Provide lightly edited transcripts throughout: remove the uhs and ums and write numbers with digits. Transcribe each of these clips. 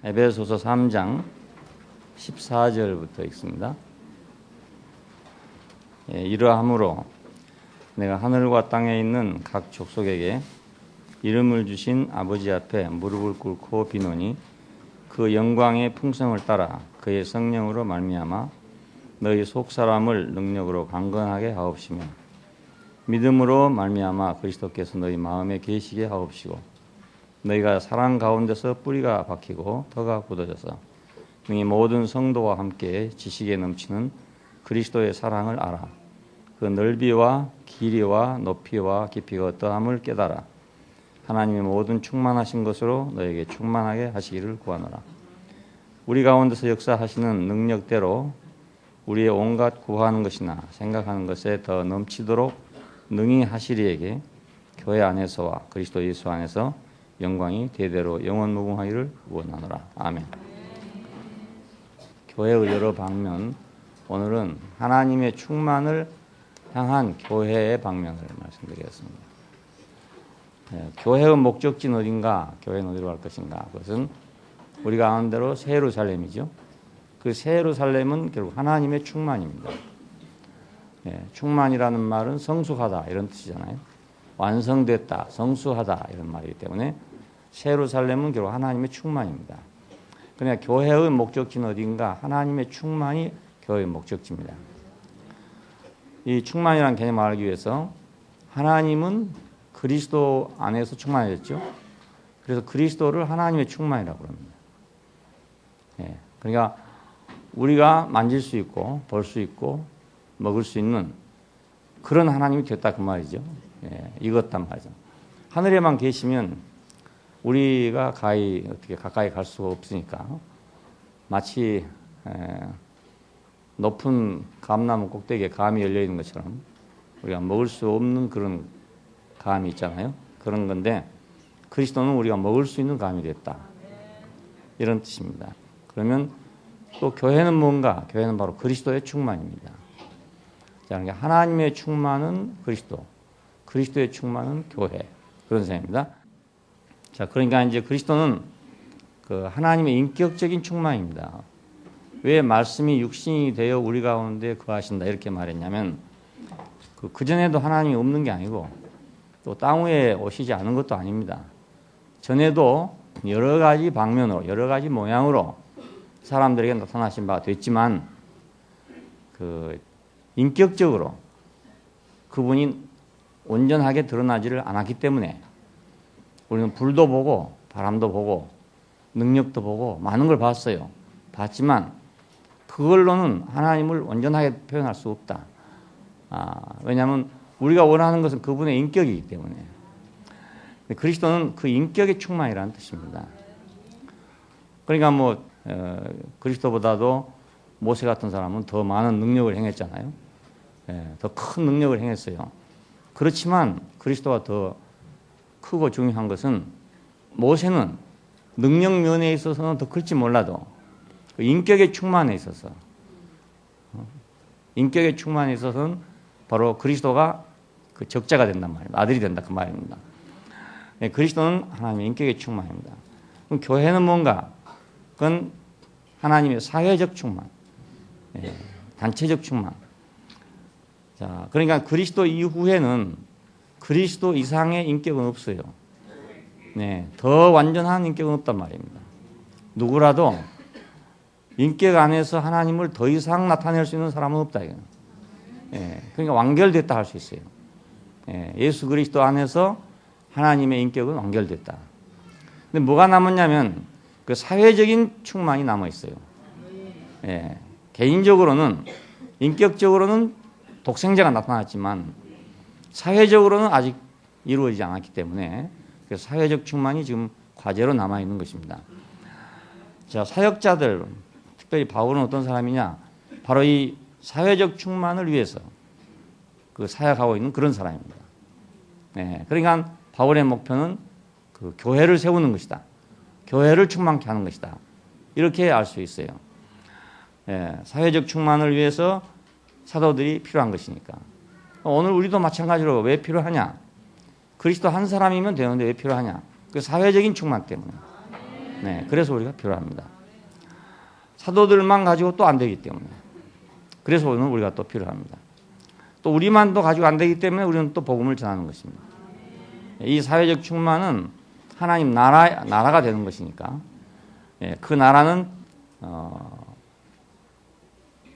에베소서 3장 14절부터 읽습니다. 이러함으로 내가 하늘과 땅에 있는 각 족속에게 이름을 주신 아버지 앞에 무릎을 꿇고 비노니 그 영광의 풍성을 따라 그의 성령으로 말미암아 너희 속사람을 능력으로 강건하게 하옵시며 믿음으로 말미암아 그리스도께서 너희 마음에 계시게 하옵시고 너희가 사랑 가운데서 뿌리가 박히고 터가 굳어져서 능히 모든 성도와 함께 지식에 넘치는 그리스도의 사랑을 알아 그 넓이와 길이와 높이와 깊이가 어떠함을 깨달아 하나님의 모든 충만하신 것으로 너에게 충만하게 하시기를 구하노라. 우리 가운데서 역사하시는 능력대로 우리의 온갖 구하는 것이나 생각하는 것에 더 넘치도록 능히 하시리에게 교회 안에서와 그리스도 예수 안에서 영광이 대대로 영원무궁하기를 원하노라. 아멘. 교회의 여러 방면, 오늘은 하나님의 충만을 향한 교회의 방면을 말씀드리겠습니다. 교회의 목적지는 어딘가, 교회는 어디로 갈 것인가, 그것은 우리가 아는 대로 새 예루살렘이죠. 그 새 예루살렘은 결국 하나님의 충만입니다. 충만이라는 말은 성숙하다 이런 뜻이잖아요. 완성됐다, 성수하다 이런 말이기 때문에 새 예루살렘은 결국 하나님의 충만입니다. 그러니까 교회의 목적지는 어딘가, 하나님의 충만이 교회의 목적지입니다. 이 충만이라는 개념을 알기 위해서 하나님은 그리스도 안에서 충만해졌죠. 그래서 그리스도를 하나님의 충만이라고 합니다. 그러니까 우리가 만질 수 있고 볼 수 있고 먹을 수 있는 그런 하나님이 됐다 그 말이죠. 익었단 말이죠. 하늘에만 계시면 우리가 어떻게 가까이 갈 수가 없으니까 마치 높은 감나무 꼭대기에 감이 열려 있는 것처럼 우리가 먹을 수 없는 그런 감이 있잖아요. 그런 건데 그리스도는 우리가 먹을 수 있는 감이 됐다. 이런 뜻입니다. 그러면 또 교회는 뭔가? 교회는 바로 그리스도의 충만입니다. 자, 그러니까 하나님의 충만은 그리스도, 그리스도의 충만은 교회. 그런 셈입니다. 자, 그러니까 이제 그리스도는 그 하나님의 인격적인 충만입니다. 왜 말씀이 육신이 되어 우리 가운데 거하신다 이렇게 말했냐면 그전에도 하나님이 없는 게 아니고 또 땅 위에 오시지 않은 것도 아닙니다. 전에도 여러 가지 방면으로 여러 가지 모양으로 사람들에게 나타나신 바가 됐지만 인격적으로 그분이 온전하게 드러나지를 않았기 때문에 우리는 불도 보고 바람도 보고 능력도 보고 많은 걸 봤어요. 봤지만 그걸로는 하나님을 온전하게 표현할 수 없다. 왜냐하면 우리가 원하는 것은 그분의 인격이기 때문에. 그리스도는 그 인격의 충만이라는 뜻입니다. 그러니까 그리스도보다도 모세 같은 사람은 더 많은 능력을 행했잖아요. 더 큰 능력을 행했어요. 그렇지만 그리스도가 더 크고 중요한 것은 모세는 능력 면에 있어서는 더 클지 몰라도 그 인격의 충만에 있어서 인격의 충만에 있어서는 바로 그리스도가 그 적자가 된단 말입니다. 아들이 된다 그 말입니다. 그리스도는 하나님의 인격의 충만입니다. 그럼 교회는 뭔가? 그건 하나님의 사회적 충만, 단체적 충만. 자, 그러니까 그리스도 이후에는 그리스도 이상의 인격은 없어요. 더 완전한 인격은 없단 말입니다. 누구라도 인격 안에서 하나님을 더 이상 나타낼 수 있는 사람은 없다. 그러니까 완결됐다 할 수 있어요. 예수 그리스도 안에서 하나님의 인격은 완결됐다. 근데 뭐가 남았냐면 그 사회적인 충만이 남아 있어요. 개인적으로는 인격적으로는 독생자가 나타났지만 사회적으로는 아직 이루어지지 않았기 때문에 그 사회적 충만이 지금 과제로 남아 있는 것입니다. 자, 사역자들 특별히 바울은 어떤 사람이냐? 바로 이 사회적 충만을 위해서 그 사역하고 있는 그런 사람입니다. 그러니까 바울의 목표는 그 교회를 세우는 것이다. 교회를 충만케 하는 것이다. 이렇게 알 수 있어요. 사회적 충만을 위해서 사도들이 필요한 것이니까. 오늘 우리도 마찬가지로 왜 필요하냐? 그리스도 한 사람이면 되는데 왜 필요하냐? 그 사회적인 충만 때문에. 네, 그래서 우리가 필요합니다. 사도들만 가지고 또 안 되기 때문에. 그래서 오늘 우리가 또 필요합니다. 또 우리만 또 가지고 안 되기 때문에 우리는 또 복음을 전하는 것입니다. 이 사회적 충만은 하나님 나라가 되는 것이니까 그 나라는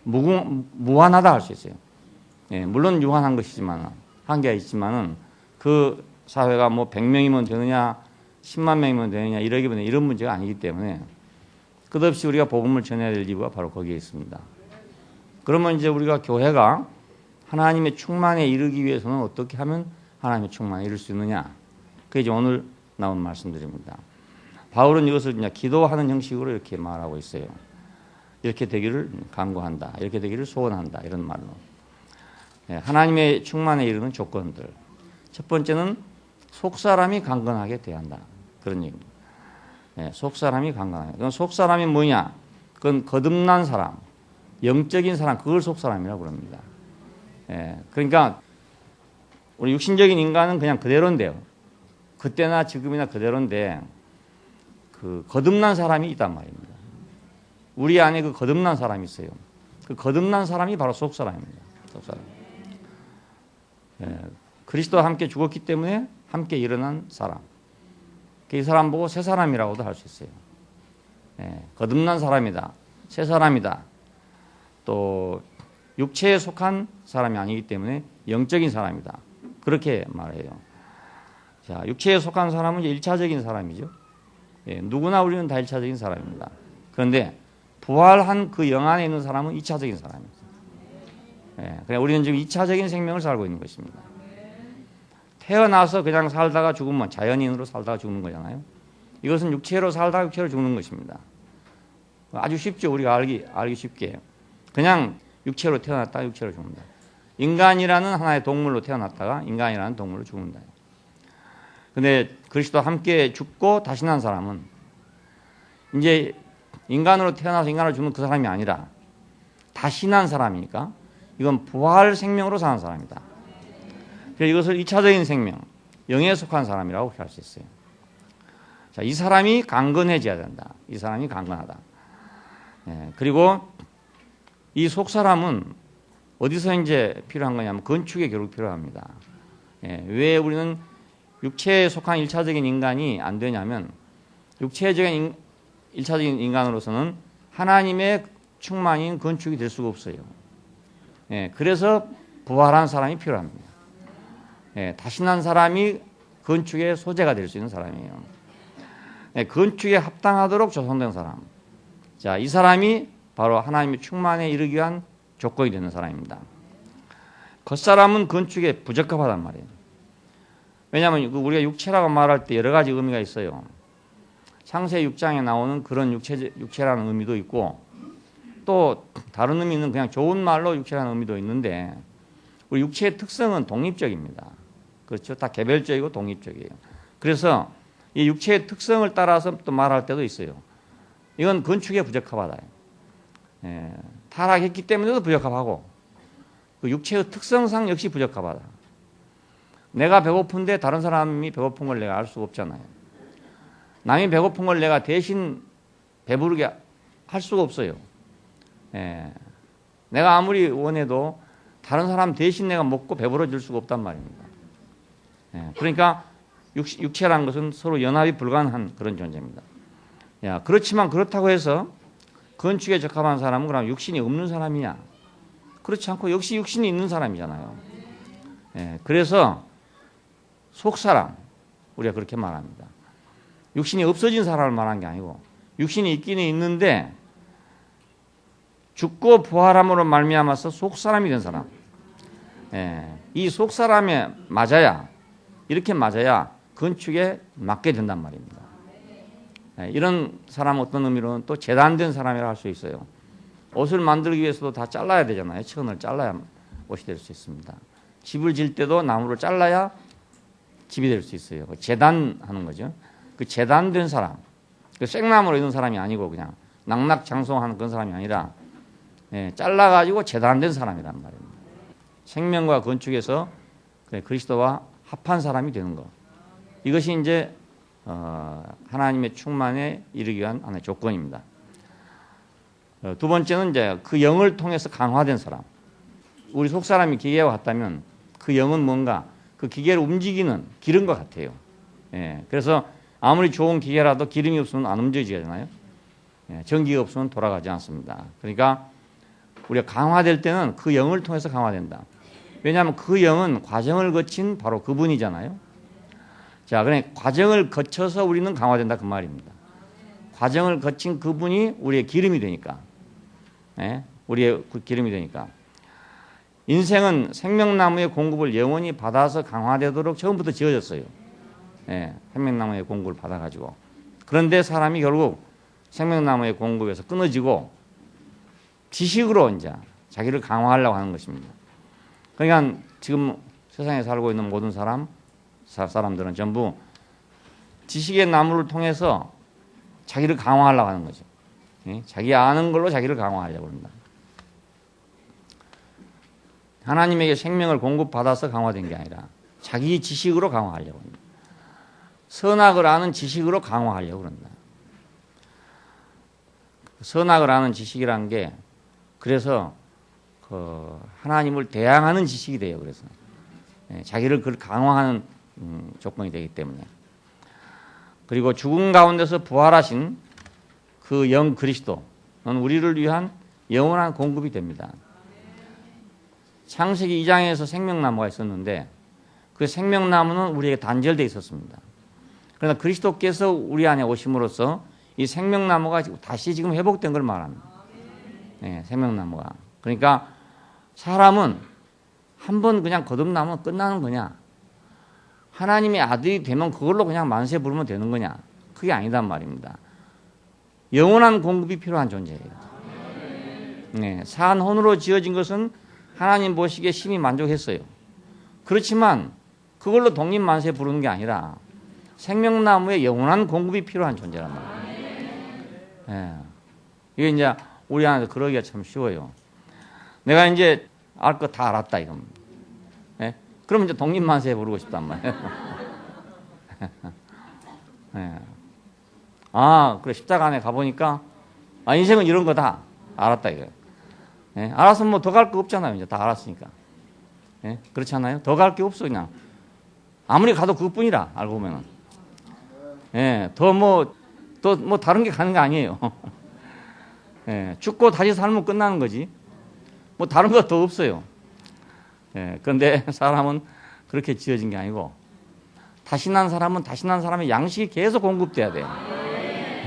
무한하다 할 수 있어요. 물론 유한한 것이지만 한계가 있지만은 그 사회가 뭐 100명이면 되느냐 10만 명이면 되느냐 이러기보다 이런 문제가 아니기 때문에 끝없이 우리가 복음을 전해야 될 이유가 바로 거기에 있습니다. 그러면 이제 우리가 교회가 하나님의 충만에 이르기 위해서는 어떻게 하면 하나님의 충만에 이룰 수 있느냐? 그게 이제 오늘 나온 말씀드립니다. 바울은 이것을 그냥 기도하는 형식으로 이렇게 말하고 있어요. 이렇게 되기를 간구한다. 이렇게 되기를 소원한다. 이런 말로. 하나님의 충만에 이르는 조건들. 첫 번째는 속사람이 강건하게 돼야 한다. 그런 얘기입니다. 속사람이 강건하게. 그럼 속사람이 뭐냐? 그건 거듭난 사람, 영적인 사람, 그걸 속사람이라고 그럽니다. 그러니까 우리 육신적인 인간은 그냥 그대로인데요. 그때나 지금이나 그대로인데 그 거듭난 사람이 있단 말입니다. 우리 안에 그 거듭난 사람이 있어요. 그 거듭난 사람이 바로 속사람입니다. 속사람. 그리스도와 함께 죽었기 때문에 함께 일어난 사람. 이 사람 보고 새 사람이라고도 할 수 있어요. 거듭난 사람이다. 새 사람이다. 또 육체에 속한 사람이 아니기 때문에 영적인 사람이다. 그렇게 말해요. 자, 육체에 속한 사람은 이제 1차적인 사람이죠. 누구나 우리는 다 1차적인 사람입니다. 그런데 부활한 그 영 안에 있는 사람은 2차적인 사람입니다. 그냥 우리는 지금 2차적인 생명을 살고 있는 것입니다. 태어나서 그냥 살다가 죽으면 자연인으로 살다가 죽는 거잖아요. 이것은 육체로 살다가 육체로 죽는 것입니다. 아주 쉽죠. 우리가 알기 쉽게. 그냥 육체로 태어났다가 육체로 죽는다. 인간이라는 하나의 동물로 태어났다가 인간이라는 동물로 죽는다. 근데 그리스도와 함께 죽고 다시 난 사람은 이제 인간으로 태어나서 인간으로 죽는 그 사람이 아니라 다시 난 사람이니까 이건 부활 생명으로 사는 사람이다. 그래서 이것을 2차적인 생명, 영에 속한 사람이라고 할 수 있어요. 자, 이 사람이 강건해져야 된다. 이 사람이 강건하다. 그리고 이 속사람은 어디서 이제 필요한 거냐면 건축에 결국 필요합니다. 왜 우리는 육체에 속한 1차적인 인간이 안 되냐면 육체적인 1차적인 인간으로서는 하나님의 충만인 건축이 될 수가 없어요. 그래서 부활한 사람이 필요합니다. 다시 난 사람이 건축의 소재가 될 수 있는 사람이에요. 건축에 합당하도록 조성된 사람. 자, 이 사람이 바로 하나님의 충만에 이르기 위한 조건이 되는 사람입니다. 겉사람은 건축에 부적합하단 말이에요. 왜냐하면 우리가 육체라고 말할 때 여러 가지 의미가 있어요. 창세 6장에 나오는 그런 육체라는 의미도 있고 또 다른 의미는 그냥 좋은 말로 육체라는 의미도 있는데 우리 육체의 특성은 독립적입니다. 그렇죠? 다 개별적이고 독립적이에요. 그래서 이 육체의 특성을 따라서 또 말할 때도 있어요. 이건 건축에 부적합하다. 타락했기 때문에도 부적합하고 그 육체의 특성상 역시 부적합하다. 내가 배고픈데 다른 사람이 배고픈 걸 내가 알 수가 없잖아요. 남이 배고픈 걸 내가 대신 배부르게 할 수가 없어요. 내가 아무리 원해도 다른 사람 대신 내가 먹고 배부러 줄 수가 없단 말입니다. 그러니까 육체라는 것은 서로 연합이 불가능한 그런 존재입니다. 그렇지만 그렇다고 해서 건축에 적합한 사람은 그럼 육신이 없는 사람이냐? 그렇지 않고 역시 육신이 있는 사람이잖아요. 그래서 속사람, 우리가 그렇게 말합니다. 육신이 없어진 사람을 말한 게 아니고 육신이 있기는 있는데 죽고 부활함으로 말미암아서 속사람이 된 사람. 이 속사람에 맞아야, 이렇게 맞아야 건축에 맞게 된단 말입니다. 이런 사람 어떤 의미로는 또 재단된 사람이라 할 수 있어요. 옷을 만들기 위해서도 다 잘라야 되잖아요. 천을 잘라야 옷이 될 수 있습니다. 집을 질 때도 나무를 잘라야 집이 될 수 있어요. 재단하는 거죠. 그 재단된 사람, 그 생나무로 있는 사람이 아니고 그냥 낙낙장송하는 그런 사람이 아니라 잘라가지고 재단된 사람이란 말입니다. 생명과 건축에서 그리스도와 합한 사람이 되는 것. 이것이 이제 하나님의 충만에 이르기 위한 하나의 조건입니다. 두 번째는 이제 그 영을 통해서 강화된 사람. 우리 속 사람이 기계와 같다면 그 영은 뭔가 그 기계를 움직이는 기름과 같아요. 예, 그래서 아무리 좋은 기계라도 기름이 없으면 안 움직이잖아요. 예, 전기가 없으면 돌아가지 않습니다. 그러니까 우리가 강화될 때는 그 영을 통해서 강화된다. 왜냐하면 그 영은 과정을 거친 바로 그분이잖아요. 자, 그러니까 과정을 거쳐서 우리는 강화된다 그 말입니다. 과정을 거친 그분이 우리의 기름이 되니까. 예? 우리의 기름이 되니까. 인생은 생명나무의 공급을 영원히 받아서 강화되도록 처음부터 지어졌어요. 예, 생명나무의 공급을 받아가지고. 그런데 사람이 결국 생명나무의 공급에서 끊어지고 지식으로 이제 자기를 강화하려고 하는 것입니다. 그러니까 지금 세상에 살고 있는 모든 사람들은 전부 지식의 나무를 통해서 자기를 강화하려고 하는 거죠. 예? 자기 아는 걸로 자기를 강화하려고 합니다. 하나님에게 생명을 공급받아서 강화된 게 아니라 자기 지식으로 강화하려고 합니다. 선악을 아는 지식으로 강화하려고 그런다. 선악을 아는 지식이라는 게 그래서 그 하나님을 대항하는 지식이 돼요. 그래서 자기를 그걸 강화하는 조건이 되기 때문에. 그리고 죽음 가운데서 부활하신 그 영 그리스도는 우리를 위한 영원한 공급이 됩니다. 창세기 2장에서 생명나무가 있었는데 그 생명나무는 우리에게 단절되어 있었습니다. 그러나 그리스도께서 우리 안에 오심으로써 이 생명나무가 다시 지금 회복된 걸 말합니다. 네, 생명나무가. 그러니까 사람은 한번 그냥 거듭나면 끝나는 거냐? 하나님의 아들이 되면 그걸로 그냥 만세 부르면 되는 거냐? 그게 아니단 말입니다. 영원한 공급이 필요한 존재예요. 네, 산 혼으로 지어진 것은 하나님 보시기에 심히 만족했어요. 그렇지만 그걸로 독립만세 부르는 게 아니라 생명나무의 영원한 공급이 필요한 존재란 말이에요. 네. 이게 이제 우리 안에서 그러기가 참 쉬워요. 내가 이제 알 거 다 알았다 이겁니다. 네? 그러면 이제 독립만세 부르고 싶단 말이에요. 네. 아, 그래 십자가 안에 가보니까 인생은 이런 거 다 알았다 이거예요. 네? 알았으면 뭐 더 갈 거 없잖아요. 이제 다 알았으니까. 네? 그렇지 않아요? 더 갈 게 없어 그냥. 아무리 가도 그것뿐이라 알고 보면은. 예, 더 뭐 다른 게 가는 게 아니에요. 예, 죽고 다시 살면 끝나는 거지. 뭐 다른 거 더 없어요. 예, 그런데 사람은 그렇게 지어진 게 아니고 다시 난 사람은 다시 난 사람의 양식이 계속 공급돼야 돼요.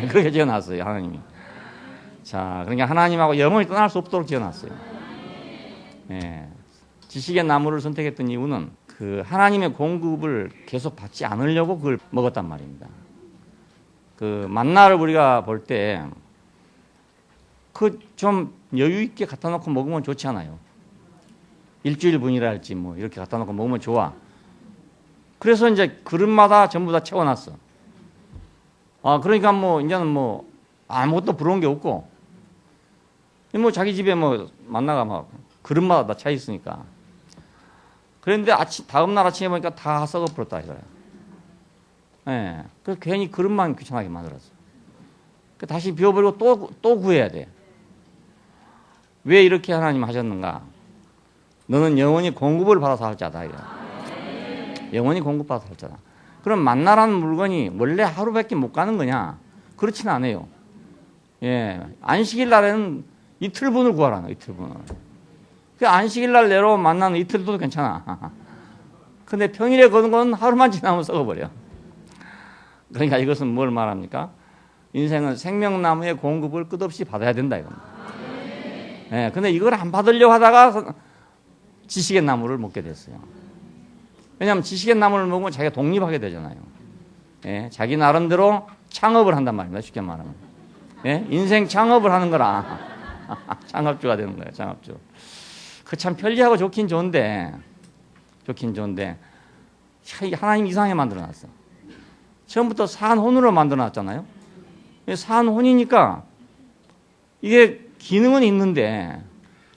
그렇게 지어놨어요, 하나님이. 자, 그러니까 하나님하고 영원히 떠날 수 없도록 지어놨어요. 예, 지식의 나무를 선택했던 이유는 그 하나님의 공급을 계속 받지 않으려고 그걸 먹었단 말입니다. 그 만나를 우리가 볼 때 그 좀 여유 있게 갖다 놓고 먹으면 좋지 않아요? 일주일분이라 할지 뭐 이렇게 갖다 놓고 먹으면 좋아. 그래서 이제 그릇마다 전부 다 채워놨어. 그러니까 뭐 이제는 뭐 아무것도 부러운 게 없고 뭐 자기 집에 뭐 만나가 막 그릇마다 다 차 있으니까. 그런데 다음날 아침에 보니까 다 썩어버렸다 이거야. 예. 그래서 괜히 그릇만 귀찮게 만들었어. 다시 비워버리고 또 구해야 돼. 왜 이렇게 하나님 하셨는가? 너는 영원히 공급을 받아서 할 자다. 이거. 영원히 공급받아서 할 자다. 그럼 만나라는 물건이 원래 하루밖에 못 가는 거냐? 그렇지는 않아요. 예. 안식일 날에는 이틀분을 구하라는 이틀분을. 그 안식일 날 내려온 만나는 이틀도 괜찮아. 근데 평일에 거는 건 하루만 지나면 썩어버려. 그러니까 이것은 뭘 말합니까? 인생은 생명나무의 공급을 끝없이 받아야 된다 이겁니다. 예, 근데 이걸 안 받으려고 하다가 지식의 나무를 먹게 됐어요. 왜냐하면 지식의 나무를 먹으면 자기가 독립하게 되잖아요. 예, 자기 나름대로 창업을 한단 말입니다. 쉽게 말하면. 예, 인생 창업을 하는 거라. 창업주가 되는 거예요. 창업주. 그 참 편리하고 좋긴 좋은데 하나님 이상하게 만들어놨어. 처음부터 산혼으로 만들어놨잖아요. 산혼이니까 이게 기능은 있는데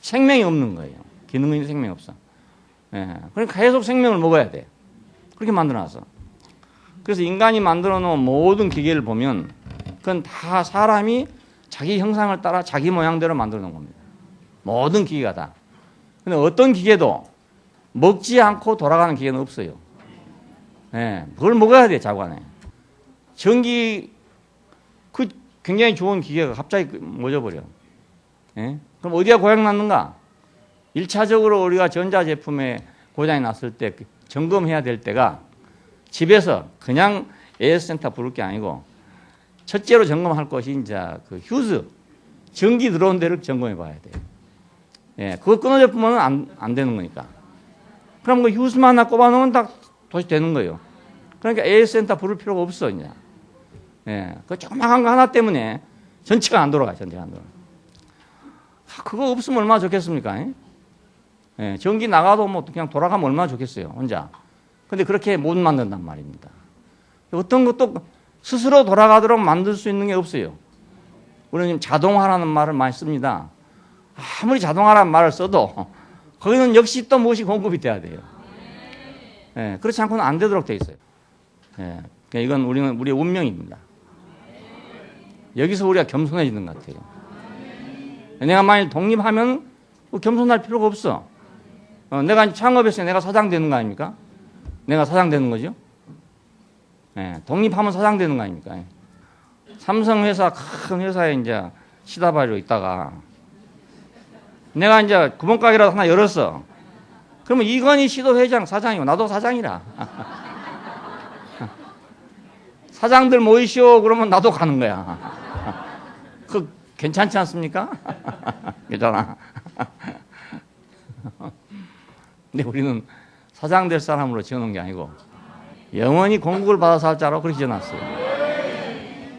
생명이 없는 거예요. 기능은 있는데 생명이 없어. 예. 그러니까 계속 생명을 먹어야 돼. 그렇게 만들어놨어. 그래서 인간이 만들어 놓은 모든 기계를 보면 그건 다 사람이 자기 형상을 따라 자기 모양대로 만들어 놓은 겁니다. 모든 기계가 다. 근데 어떤 기계도 먹지 않고 돌아가는 기계는 없어요. 예, 그걸 먹어야 돼, 자관에. 전기, 그 굉장히 좋은 기계가 갑자기 멎어버려. 예? 그럼 어디가 고장 났는가? 1차적으로 우리가 전자제품에 고장이 났을 때 점검해야 될 때가 집에서 그냥 AS센터 부를 게 아니고 첫째로 점검할 것이 이제 그 휴즈, 전기 들어온 데를 점검해 봐야 돼요. 예, 그거 끊어져 보면 안 되는 거니까. 그럼 그 휴즈만 하나 꼽아 놓으면 다 도시 되는 거예요. 그러니까 AS센터 부를 필요가 없어, 이제. 예, 그 조그마한 거 하나 때문에 전체가 안 돌아가요, 전체가 안 돌아가. 그거 없으면 얼마나 좋겠습니까? 예, 전기 나가도 뭐 그냥 돌아가면 얼마나 좋겠어요, 혼자. 근데 그렇게 못 만든단 말입니다. 어떤 것도 스스로 돌아가도록 만들 수 있는 게 없어요. 우리는 자동화라는 말을 많이 씁니다. 아무리 자동화라는 말을 써도 거기는 역시 또 무엇이 공급이 돼야 돼요. 예, 그렇지 않고는 안 되도록 돼 있어요. 예, 이건 우리의 운명입니다. 여기서 우리가 겸손해지는 것 같아요. 내가 만약 독립하면 겸손할 필요가 없어. 내가 창업했으니 내가 사장 되는 거 아닙니까? 내가 사장 되는 거죠. 예, 독립하면 사장 되는 거 아닙니까? 삼성 회사, 큰 회사에 이제 시다바리로 있다가 내가 이제 구멍가게라도 하나 열었어. 그러면 이건희 씨도 회장, 사장이고 나도 사장이라. 사장들 모이시오 그러면 나도 가는 거야. 그 괜찮지 않습니까? 괜찮아. 근데 우리는 사장 될 사람으로 지어놓은 게 아니고 영원히 공국을 받아서 할 자라고 그렇게 지어놨어요.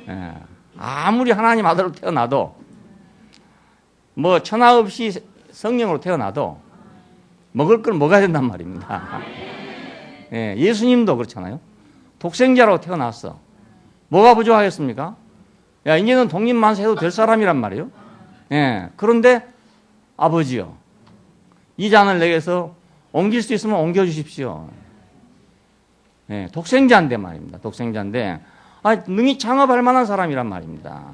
예. 아무리 하나님 아들로 태어나도 뭐 천하 없이 성령으로 태어나도 먹을 걸 먹어야 된단 말입니다. 예. 예수님도 그렇잖아요. 독생자로 태어났어. 뭐가 부족하겠습니까? 야, 이제는 독립만세 해도 될 사람이란 말이에요. 예. 그런데 아버지요, 이 잔을 내게서 옮길 수 있으면 옮겨주십시오. 예, 독생자인데 말입니다. 독생자인데, 능히 창업할 만한 사람이란 말입니다.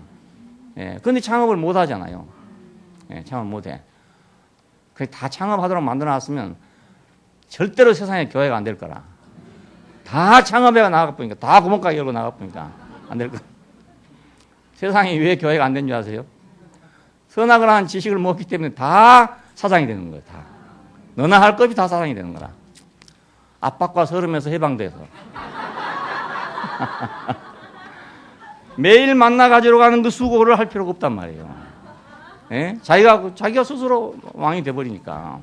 예, 그런데 창업을 못 하잖아요. 예, 창업 못 해. 다 창업하도록 만들어 놨으면 절대로 세상에 교회가 안 될 거라. 다 창업해가 나가보니까, 다 구멍가게 열고 나가보니까 안 될 거라. 세상에 왜 교회가 안 된 줄 아세요? 선악을 하는 지식을 먹기 때문에 다 사장이 되는 거예요, 다. 너나 할 것이 다 사장이 되는 거라. 압박과 서름에서 해방돼서. 매일 만나 가지러 가는 그 수고를 할 필요가 없단 말이에요. 예? 자기가 스스로 왕이 돼버리니까.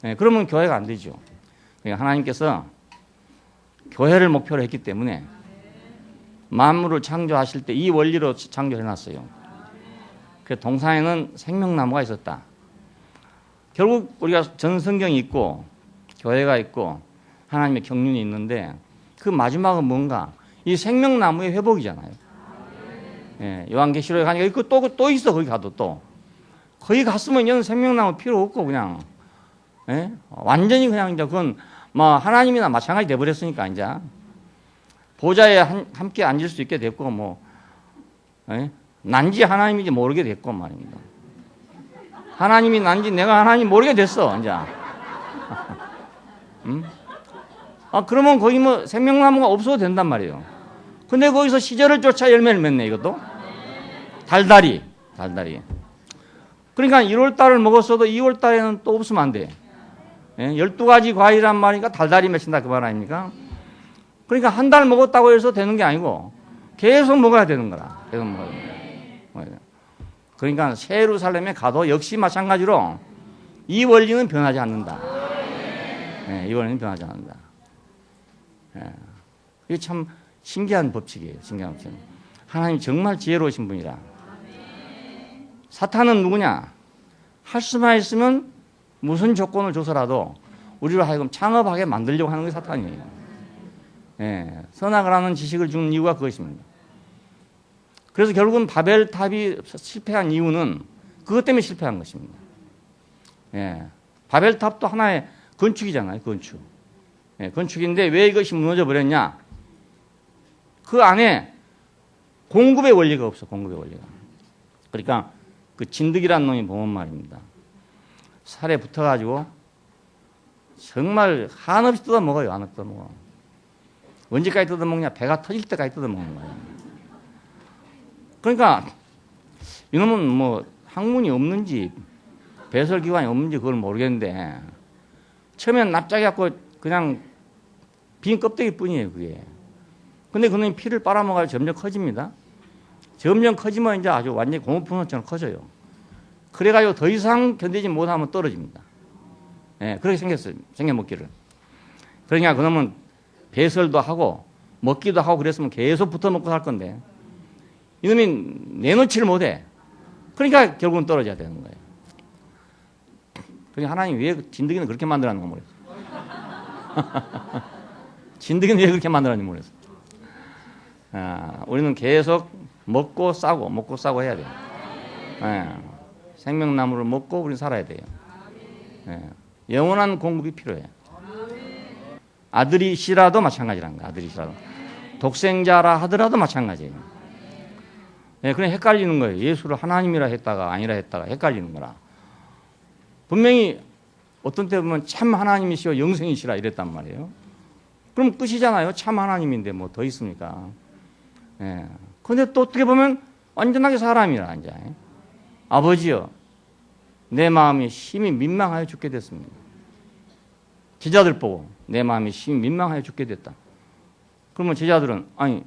예, 그러면 교회가 안 되죠. 그러니까 하나님께서 교회를 목표로 했기 때문에 만물을 창조하실 때 이 원리로 창조해놨어요. 그 동산에는 생명나무가 있었다. 결국 우리가 전 성경이 있고 교회가 있고 하나님의 경륜이 있는데 그 마지막은 뭔가? 이 생명나무의 회복이잖아요. 예, 요한계시록에 가니까 또 있어. 거기 가도 또. 거기 갔으면 이제는 생명나무 필요 없고 그냥 예? 완전히 그냥 이제 그건 뭐 하나님이나 마찬가지 돼버렸으니까 이제 보좌에 함께 앉을 수 있게 됐고 뭐 예? 난지 하나님인지 모르게 됐고 말입니다. 하나님이 난지 내가 하나님 모르게 됐어 이제. 그러면 거기 뭐 생명나무가 없어도 된단 말이에요. 근데 거기서 시절을 쫓아 열매를 맺네 이것도. 달달이. 그러니까 1월달을 먹었어도 2월달에는 또 없으면 안 돼. 12가지 과일이란 말이니까 달달이 맺힌다 그 말 아닙니까? 그러니까 한 달 먹었다고 해서 되는 게 아니고 계속 먹어야 되는 거라. 계속 먹어야 되는 거야. 그러니까 새 예루살렘에 가도 역시 마찬가지로 이 원리는 변하지 않는다. 이 원리는 변하지 않는다. 이게 참 신기한 법칙이에요. 신기한 법칙. 하나님 정말 지혜로우신 분이라. 사탄은 누구냐? 할 수만 있으면 무슨 조건을 줘서라도 우리를 하여금 창업하게 만들려고 하는 게 사탄이에요. 선악을 하는 지식을 주는 이유가 그것입니다. 그래서 결국은 바벨탑이 실패한 이유는 그것 때문에 실패한 것입니다. 바벨탑도 하나의 건축이잖아요. 건축. 건축인데 왜 이것이 무너져 버렸냐? 그 안에 공급의 원리가 없어, 공급의 원리가. 그러니까 그 진드기란 놈이 보면 말입니다. 살에 붙어가지고 정말 한없이 뜯어먹어요, 한없이 뜯어먹어. 언제까지 뜯어먹냐? 배가 터질 때까지 뜯어먹는 거예요. 그러니까 이놈은 뭐 학문이 없는지 배설기관이 없는지 그걸 모르겠는데 처음엔 납작해갖고 그냥 빈 껍데기 뿐이에요, 그게. 근데 그놈이 피를 빨아먹어야 점점 커집니다. 점점 커지면 이제 아주 완전히 고무풍선처럼 커져요. 그래가지고 더 이상 견디지 못하면 떨어집니다. 예, 그렇게 생겼어요, 생겨먹기를. 그러니까 그놈은 배설도 하고 먹기도 하고 그랬으면 계속 붙어먹고 살 건데 이놈이 내놓지를 못해. 그러니까 결국은 떨어져야 되는 거예요. 그러니까 하나님이 왜 진드기는 그렇게 만들었는가 모르겠어요. 진드기는 왜 그렇게 만들었는지 모르겠어요. 우리는 계속 먹고 싸고 해야 돼요. 예, 생명나무를 먹고 우리는 살아야 돼요. 예, 영원한 공급이 필요해요. 아들이시라도 마찬가지라는 거야. 아들이시라도. 독생자라 하더라도 마찬가지예요. 예, 그냥 헷갈리는 거예요. 예수를 하나님이라 했다가 아니라 했다가 헷갈리는 거라. 분명히 어떤 때 보면 참 하나님이시오 영생이시라 이랬단 말이에요. 그럼 끝이잖아요. 참 하나님인데 뭐 더 있습니까? 예. 근데 또 어떻게 보면 완전하게 사람이라 이제. 아버지여, 내 마음이 심히 민망하여 죽게 됐습니다. 제자들 보고 내 마음이 심히 민망하여 죽게 됐다. 그러면 제자들은 아니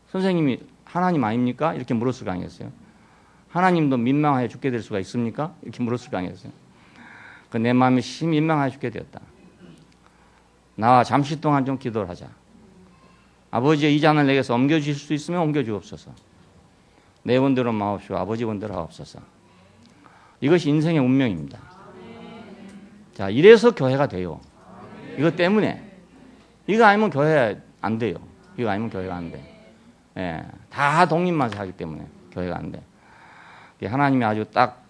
선생님이 하나님 아닙니까? 이렇게 물었을 거 아니겠어요? 하나님도 민망하여 죽게 될 수가 있습니까? 이렇게 물었을 거 아니겠어요? 내 마음이 심히 민망하여 죽게 되었다. 나와 잠시 동안 좀 기도를 하자. 아버지의 이 잔을 내게서 옮겨주실 수 있으면 옮겨주옵소서. 내 원대로 마옵시오. 아버지 원대로 하옵소서. 이것이 인생의 운명입니다. 자, 이래서 교회가 돼요. 이것 때문에. 이거 아니면 교회 안 돼요. 이거 아니면 교회가 안 돼. 예, 다 독립만 하기 때문에 교회가 안 돼. 하나님이 아주 딱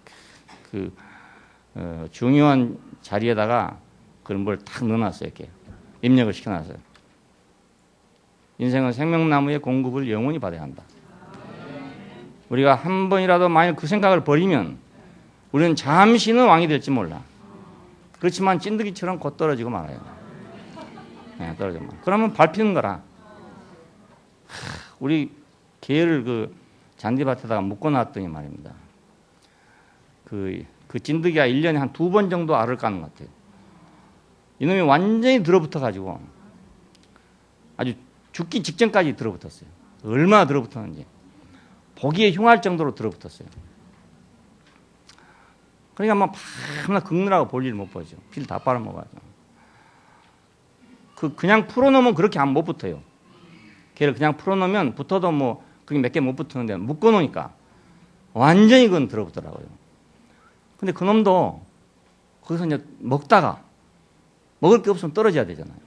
그 중요한 자리에다가 그런 걸 탁 넣어놨어요. 이렇게 입력을 시켜놨어요. 인생은 생명나무의 공급을 영원히 받아야 한다. 우리가 한 번이라도 만약 그 생각을 버리면 우리는 잠시는 왕이 될지 몰라. 그렇지만 찐득이처럼 곧 떨어지고 말아요. 네, 떨어지고 말. 그러면 밟히는 거라. 우리 개를 그 잔디밭에다가 묶어놨더니 말입니다. 그 찐득이가 1년에 한 2번 정도 알을 까는 것 같아요. 이놈이 완전히 들어붙어가지고 아주 죽기 직전까지 들어붙었어요. 얼마나 들어붙었는지. 보기에 흉할 정도로 들어붙었어요. 그러니까 막 밤낮 긁느라고 볼 일을 못 보죠. 피를 다 빨아먹어가지고. 그냥 풀어놓으면 그렇게 못 붙어요. 걔를 그냥 풀어놓으면 붙어도 뭐 그게 몇 개 못 붙었는데 묶어놓으니까 완전히 그건 들어붙더라고요. 근데 그놈도 거기서 이제 먹다가 먹을 게 없으면 떨어져야 되잖아요.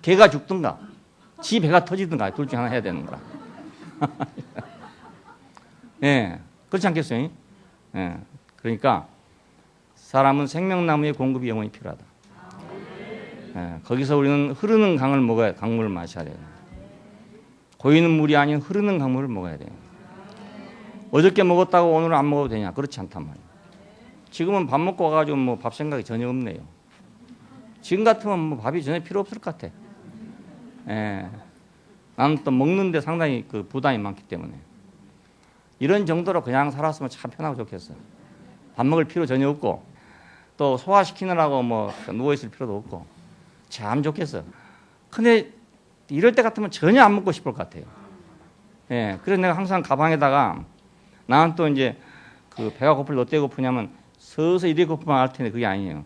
개가 죽든가 지 배가 터지든가 둘 중 하나 해야 되는 거라. 예, 그렇지 않겠어요? 예, 그러니까 사람은 생명나무의 공급이 영원히 필요하다. 예, 거기서 우리는 흐르는 강을 먹어야 강물을 마셔야 돼요. 고이는 물이 아닌 흐르는 강물을 먹어야 돼요. 어저께 먹었다고 오늘은 안 먹어도 되냐? 그렇지 않단 말이에요. 지금은 밥 먹고 와가지고 뭐 밥 생각이 전혀 없네요. 지금 같으면 뭐 밥이 전혀 필요 없을 것 같아. 예, 나는 또 먹는데 상당히 그 부담이 많기 때문에 이런 정도로 그냥 살았으면 참 편하고 좋겠어요. 밥 먹을 필요 전혀 없고 또 소화시키느라고 뭐 누워있을 필요도 없고 참 좋겠어요. 근데 이럴 때 같으면 전혀 안 먹고 싶을 것 같아요. 예, 그래서 내가 항상 가방에다가 나는 또 이제 그 배가 고플 어때 고프냐면 서서히 이래 고프면 알 텐데 그게 아니에요.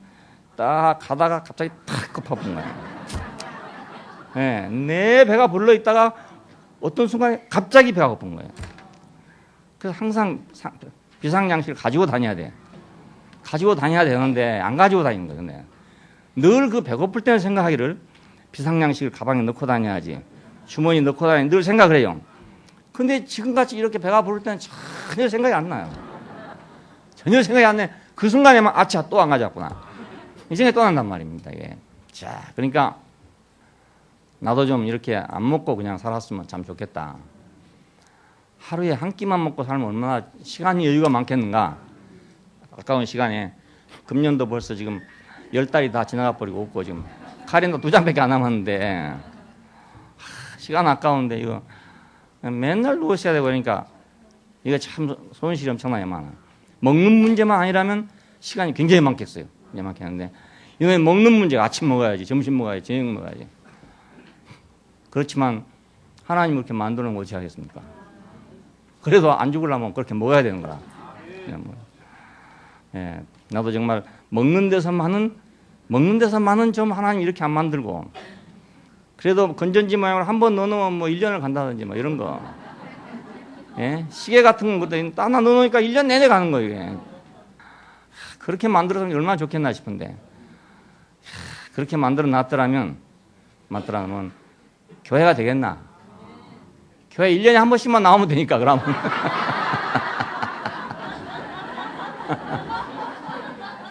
딱 가다가 갑자기 탁 고파본 거예요. 예, 내 배가 불러 있다가 어떤 순간에 갑자기 배가 고픈 거예요. 그래서 항상 비상양식을 가지고 다녀야 돼. 가지고 다녀야 되는데 안 가지고 다니는 거예요. 늘 그 배고플 때는 생각하기를 비상양식을 가방에 넣고 다녀야지. 주머니 넣고 다니는 늘 생각을 해요. 근데 지금같이 이렇게 배가 부를 때는 전혀 생각이 안 나요. 전혀 생각이 안 나요. 그 순간에만 아차 또 안 가져왔구나. 이 생각이 또 난단 말입니다. 이게. 자, 그러니까 나도 좀 이렇게 안 먹고 그냥 살았으면 참 좋겠다. 하루에 한 끼만 먹고 살면 얼마나 시간이 여유가 많겠는가. 아까운 시간에 금년도 벌써 지금 10달이 다 지나가 버리고 없고 지금 카렌더 2장밖에 안 남았는데 시간 아까운데 이거 맨날 누워 있어야 되고 그러니까 이거 참 손실이 엄청나게 많아. 먹는 문제만 아니라면 시간이 굉장히 많겠어요. 굉장히 많겠는데 이건 먹는 문제가 아침 먹어야지, 점심 먹어야지, 저녁 먹어야지. 그렇지만 하나님 이렇게 만드는 거 어찌 하겠습니까? 그래도 안 죽으려면 그렇게 먹어야 되는 거라. 예, 나도 정말 먹는 데서만은 좀 하나님 이렇게 안 만들고 그래도 건전지 모양을 한번 넣어놓으면 뭐 1년을 간다든지 뭐 이런 거. 예? 시계 같은 것도 딱 하나 넣어놓으니까 1년 내내 가는 거예요. 이게. 그렇게 만들어서 얼마나 좋겠나 싶은데 그렇게 만들어 놨더라면 교회가 되겠나? 교회 1년에 한 번씩만 나오면 되니까 그러면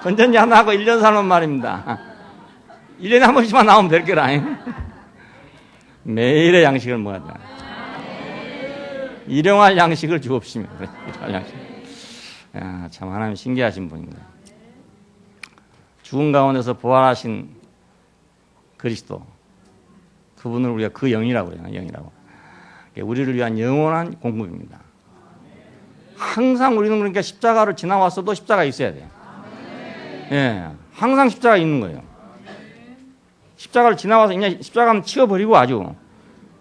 건전지 하나 하고 1년 살면 말입니다. 1년에 한 번씩만 나오면 될 거라. 매일의 양식을 먹어야 돼. 일용할 양식을 주옵시며. 야, 참 하나님 신기하신 분입니다. 죽은 가운데서 부활하신 그리스도, 그분을 우리가 그 영이라고 그래요. 영이라고. 우리를 위한 영원한 공급입니다. 항상 우리는 그러니까 십자가를 지나왔어도 십자가 있어야 돼요. 예, 항상 십자가 있는 거예요. 십자가를 지나와서 이제 십자가는 치워버리고 아주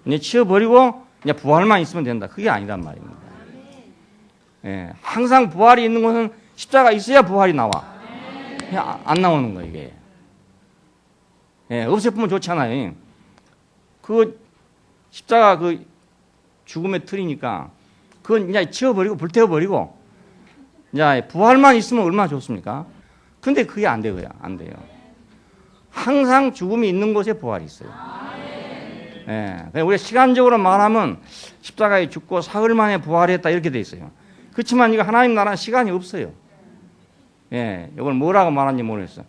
이제 치워버리고 이제 부활만 있으면 된다. 그게 아니란 말입니다. 예, 항상 부활이 있는 것은 십자가 있어야 부활이 나와. 안 나오는 거예요 이게. 예, 없애보면 좋잖아요. 그 십자가 그 죽음의 틀이니까 그건 이제 치워버리고 불태워버리고 이제 부활만 있으면 얼마나 좋습니까? 근데 그게 안 돼요. 안 돼요. 항상 죽음이 있는 곳에 부활이 있어요. 예, 우리가 시간적으로 말하면 십자가에 죽고 사흘 만에 부활했다 이렇게 돼 있어요. 그렇지만 이거 하나님 나라는 시간이 없어요. 예, 이걸 뭐라고 말하는지 모르겠어요.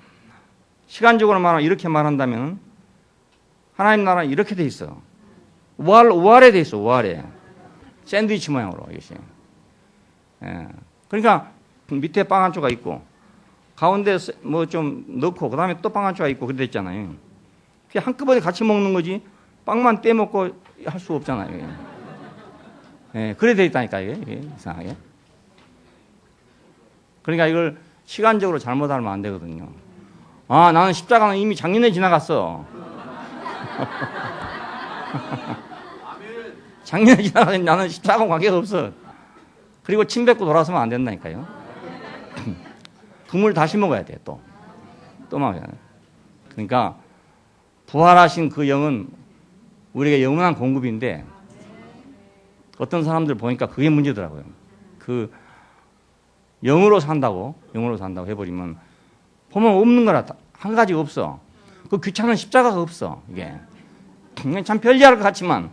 시간적으로 말하면 이렇게 말한다면 하나님 나라는 이렇게 돼 있어. 우아래 돼 있어. 우아래. 샌드위치 모양으로 이것이. 예, 그러니까 밑에 빵 한 조각 있고 가운데 뭐 좀 넣고 그 다음에 또 빵 한 조각 있고 그래 있잖아요. 그게 한꺼번에 같이 먹는 거지 빵만 떼먹고 할 수 없잖아요. 예, 그래 돼 있다니까 이게 이상하게. 그러니까 이걸 시간적으로 잘못하면 안 되거든요. 아, 나는 십자가는 이미 작년에 지나갔어. 작년에 지나가서 나는 십자가와 관계가 없어. 그리고 침 뱉고 돌아서면 안 된다니까요. 국물 다시 먹어야 돼, 또 먹어야 돼. 그러니까 부활하신 그 영은 우리에게 영원한 공급인데 어떤 사람들 보니까 그게 문제더라고요. 그 영으로 산다고 해버리면 보면 없는 거라 한 가지가 없어. 그 귀찮은 십자가가 없어. 이게 참 편리할 것 같지만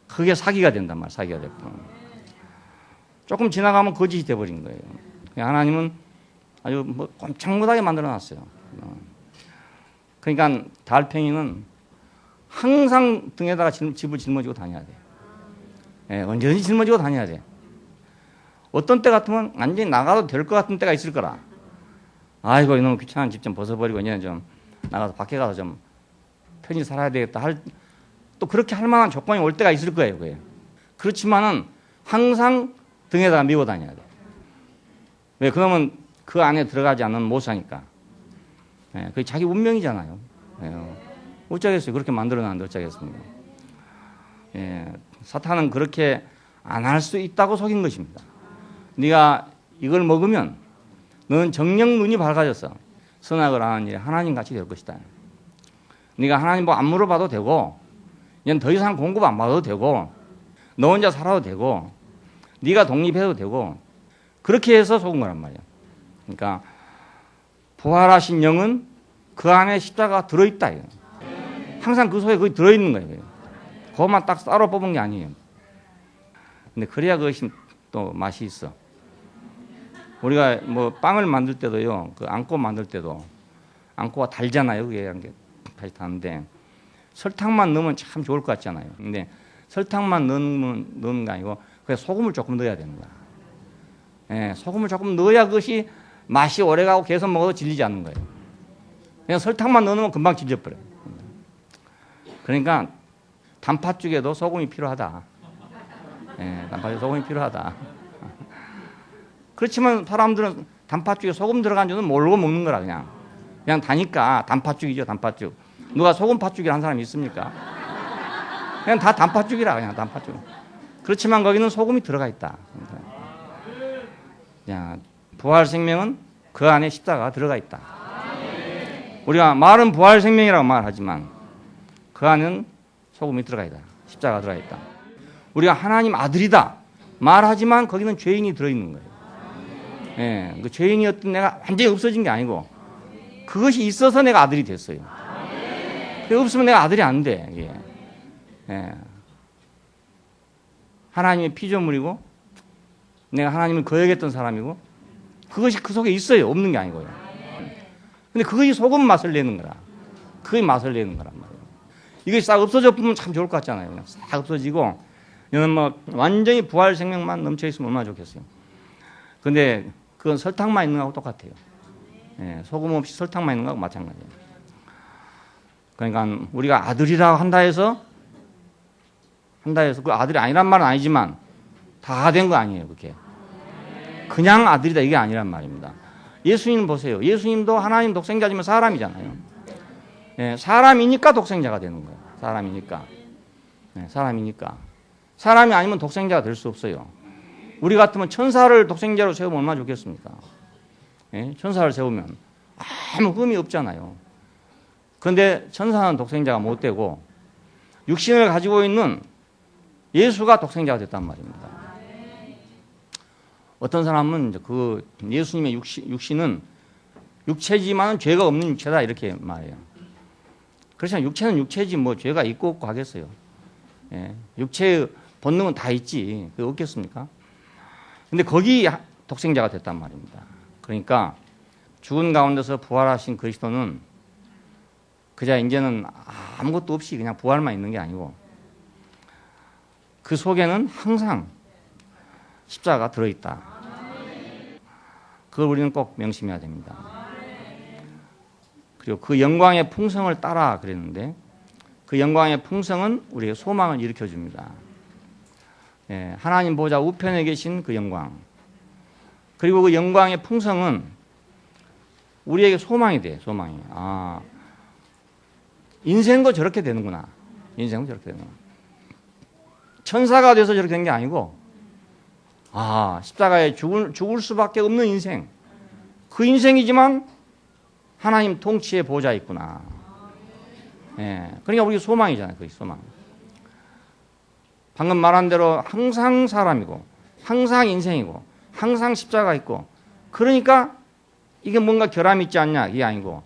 그게 사기가 된단 말이야. 사기가 되고 조금 지나가면 거짓이 돼버린 거예요. 하나님은 아주 뭐 꼼짝 못하게 만들어놨어요. 그러니까 달팽이는 항상 등에다가 집을 짊어지고 다녀야 돼. 예, 언제든지 짊어지고 다녀야 돼. 어떤 때 같으면 완전히 나가도 될 것 같은 때가 있을 거라. 아이고 이놈 귀찮은 집 좀 벗어버리고 이제는 좀 나가서 밖에 가서 좀 편히 살아야 되겠다 또 그렇게 할 만한 조건이 올 때가 있을 거예요. 그게. 그렇지만은 항상 등에다가 메고 다녀야 돼. 왜? 그러면 그 안에 들어가지 않으면 못 사니까. 예, 그게 자기 운명이잖아요. 예, 어쩌겠어요. 그렇게 만들어놨는데 어쩌겠습니까. 예, 사탄은 그렇게 안 할 수 있다고 속인 것입니다. 네가 이걸 먹으면 너는 정녕 눈이 밝아졌어. 선악을 아는 일에 하나님같이 될 것이다. 네가 하나님 뭐 안 물어봐도 되고 이제 더 이상 공급 안 받아도 되고 너 혼자 살아도 되고 네가 독립해도 되고 그렇게 해서 속은 거란 말이야. 그러니까 부활하신 영은 그 안에 십자가가 들어있다. 항상 그 속에 거기 들어있는 거예요. 그것만 딱 따로 뽑은 게 아니에요. 근데 그래야 그것이 또 맛이 있어. 우리가 뭐 빵을 만들 때도요, 그 앙꼬 만들 때도 앙꼬가 달잖아요. 그게 다시 다는데 설탕만 넣으면 참 좋을 것 같잖아요. 근데 설탕만 넣는 게 아니고 그냥 소금을 조금 넣어야 되는 거야. 예, 소금을 조금 넣어야 그것이 맛이 오래가고 계속 먹어도 질리지 않는 거예요. 그냥 설탕만 넣으면 금방 질려버려요. 그러니까 단팥죽에도 소금이 필요하다. 예, 단팥죽에 소금이 필요하다. 그렇지만 사람들은 단팥죽에 소금 들어간 줄은 모르고 먹는 거라 그냥 다니까 단팥죽이죠, 단팥죽. 누가 소금 팥죽이라 한 사람이 있습니까? 그냥 다 단팥죽이라 그냥 단팥죽. 그렇지만 거기는 소금이 들어가 있다. 야, 부활 생명은 그 안에 십자가가 들어가 있다. 우리가 말은 부활 생명이라고 말하지만 그 안은 소금이 들어가 있다. 십자가가 들어가 있다. 우리가 하나님 아들이다 말하지만 거기는 죄인이 들어있는 거예요. 예, 그 죄인이었던 내가 완전히 없어진 게 아니고 그것이 있어서 내가 아들이 됐어요. 없으면 내가 아들이 안 돼. 이게. 예. 하나님의 피조물이고 내가 하나님을 거역했던 사람이고 그것이 그 속에 있어요. 없는 게 아니고요. 근데 그것이 소금 맛을 내는 거라. 그게 맛을 내는 거란 말이에요. 이게 싹 없어져 보면 참 좋을 것 같잖아요. 그냥 싹 없어지고 이건 뭐 완전히 부활 생명만 넘쳐 있으면 얼마나 좋겠어요. 근데 그건 설탕만 있는 거하고 똑같아요. 예, 소금 없이 설탕만 있는 거하고 마찬가지예요. 그러니까 우리가 아들이라고 한다 해서 그 아들이 아니란 말은 아니지만 다 된 거 아니에요. 그게 그냥 아들이다 이게 아니란 말입니다. 예수님 보세요. 예수님도 하나님 독생자지만 사람이잖아요. 예, 사람이니까 독생자가 되는 거예요. 사람이니까. 예, 사람이니까. 사람이 아니면 독생자가 될 수 없어요. 우리 같으면 천사를 독생자로 세우면 얼마나 좋겠습니까? 예, 천사를 세우면 아무 흠이 없잖아요. 그런데 천사는 독생자가 못 되고 육신을 가지고 있는 예수가 독생자가 됐단 말입니다. 어떤 사람은 그 예수님의 육신은 육체지만 죄가 없는 육체다 이렇게 말해요. 그렇지만 육체는 육체지 뭐 죄가 있고 없고 하겠어요. 예, 육체의 본능은 다 있지. 그게 없겠습니까? 근데 거기 독생자가 됐단 말입니다. 그러니까 죽은 가운데서 부활하신 그리스도는 그저 이제는 아무것도 없이 그냥 부활만 있는 게 아니고 그 속에는 항상 십자가가 들어있다. 그걸 우리는 꼭 명심해야 됩니다. 그리고 그 영광의 풍성을 따라 그랬는데 그 영광의 풍성은 우리의 소망을 일으켜줍니다. 예, 하나님 보좌 우편에 계신 그 영광 그리고 그 영광의 풍성은 우리에게 소망이 돼. 소망이. 아, 인생도 저렇게 되는구나. 인생도 저렇게 되는구나. 천사가 돼서 저렇게 된 게 아니고 아, 십자가에 죽을 수밖에 없는 인생. 그 인생이지만 하나님 통치의 보좌에 있구나. 예, 그러니까 우리 소망이잖아요. 그게 소망. 방금 말한 대로 항상 사람이고 항상 인생이고 항상 십자가 있고 그러니까 이게 뭔가 결함이 있지 않냐 이게 아니고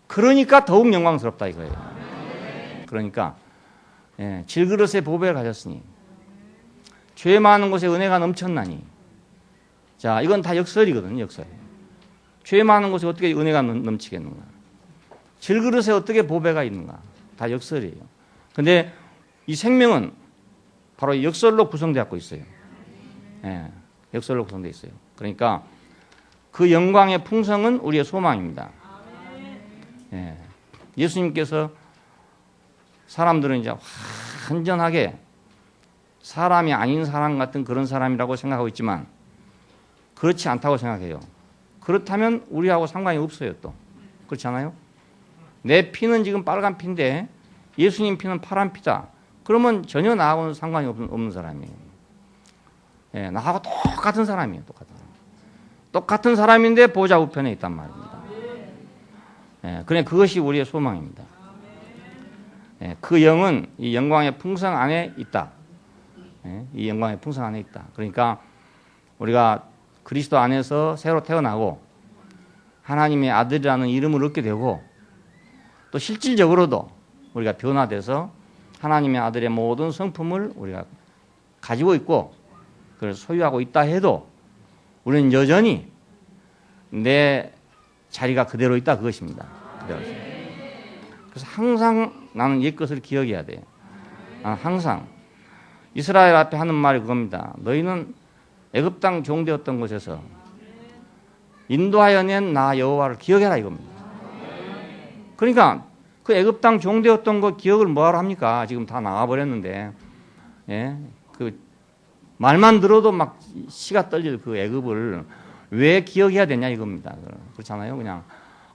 그러니까 더욱 영광스럽다 이거예요. 그러니까 예, 질그릇에 보배를 가졌으니 죄 많은 곳에 은혜가 넘쳤나니. 자, 이건 다 역설이거든요. 역설. 죄 많은 곳에 어떻게 은혜가 넘치겠는가. 질그릇에 어떻게 보배가 있는가. 다 역설이에요. 근데 이 생명은 바로 역설로 구성되어 있어요. 예, 역설로 구성되어 있어요. 그러니까 그 영광의 풍성은 우리의 소망입니다. 예, 예수님께서 사람들은 이제 완전하게 사람이 아닌 사람 같은 그런 사람이라고 생각하고 있지만 그렇지 않다고 생각해요. 그렇다면 우리하고 상관이 없어요. 또 그렇지 않아요? 내 피는 지금 빨간 피인데 예수님 피는 파란 피다. 그러면 전혀 나하고는 상관이 없는 사람이에요. 예, 나하고 똑같은 사람이에요. 똑같은 사람인데 보좌 우편에 있단 말입니다. 예, 그래 그것이 우리의 소망입니다. 예, 그 영은 이 영광의 풍성 안에 있다. 예, 이 영광의 풍성 안에 있다. 그러니까 우리가 그리스도 안에서 새로 태어나고 하나님의 아들이라는 이름을 얻게 되고 또 실질적으로도 우리가 변화돼서 하나님의 아들의 모든 성품을 우리가 가지고 있고 그걸 소유하고 있다 해도 우리는 여전히 내 자리가 그대로 있다 그것입니다. 그대로. 그래서 항상 나는 옛 것을 기억해야 돼요. 항상. 이스라엘 앞에 하는 말이 그겁니다. 너희는 애굽 땅 종되었던 곳에서 인도하여 낸 나 여호와를 기억해라 이겁니다. 그러니까 그 애굽 땅 종되었던 거 기억을 뭐하러 합니까? 지금 다 나가버렸는데, 예? 그 말만 들어도 막 시가 떨릴 그 애굽을 왜 기억해야 되냐 이겁니다. 그렇잖아요, 그냥.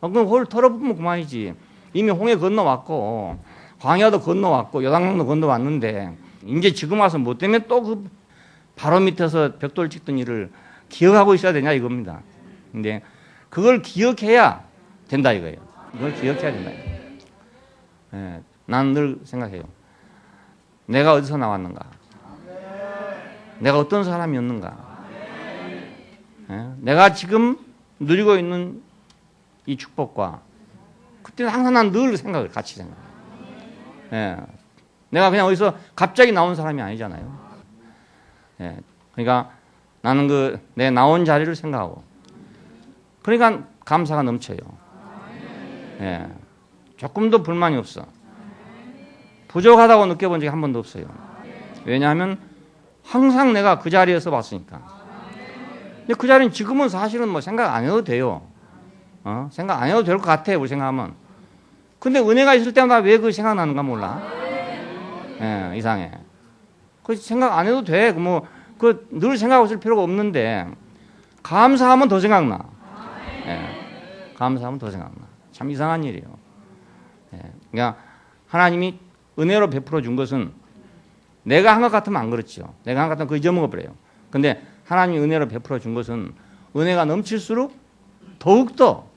그럼 홀 털어보면 그만이지. 이미 홍해 건너왔고 광야도 건너왔고 요단강도 건너왔는데 이제 지금 와서 뭐 때문에 또 그 바로 밑에서 벽돌 찍던 일을 기억하고 있어야 되냐 이겁니다. 근데 그걸 기억해야 된다 이거예요. 그걸 기억해야 된다. 예, 난 늘 생각해요. 내가 어디서 나왔는가? 내가 어떤 사람이었는가? 예, 내가 지금 누리고 있는 이 축복과 그때는 항상 난 늘 생각을 같이 생각해요. 예, 내가 그냥 어디서 갑자기 나온 사람이 아니잖아요. 예, 그러니까 나는 내 나온 자리를 생각하고 그러니까 감사가 넘쳐요. 예, 조금도 불만이 없어. 부족하다고 느껴본 적이 한 번도 없어요. 왜냐하면 항상 내가 그 자리에서 봤으니까. 근데 그 자리는 지금은 사실은 뭐 생각 안 해도 돼요. 생각 안 해도 될 것 같아, 우리 생각하면. 근데 은혜가 있을 때마다 왜 그 생각나는가 몰라. 예, 이상해. 그 생각 안 해도 돼. 늘 생각하고 있을 필요가 없는데, 감사하면 더 생각나. 예, 감사하면 더 생각나. 참 이상한 일이에요. 예, 그러니까 하나님이 은혜로 베풀어 준 것은 내가 한 것 같으면 안 그렇죠. 내가 한 것 같으면 그거 잊어먹어버려요. 근데 하나님이 은혜로 베풀어 준 것은 은혜가 넘칠수록 더욱더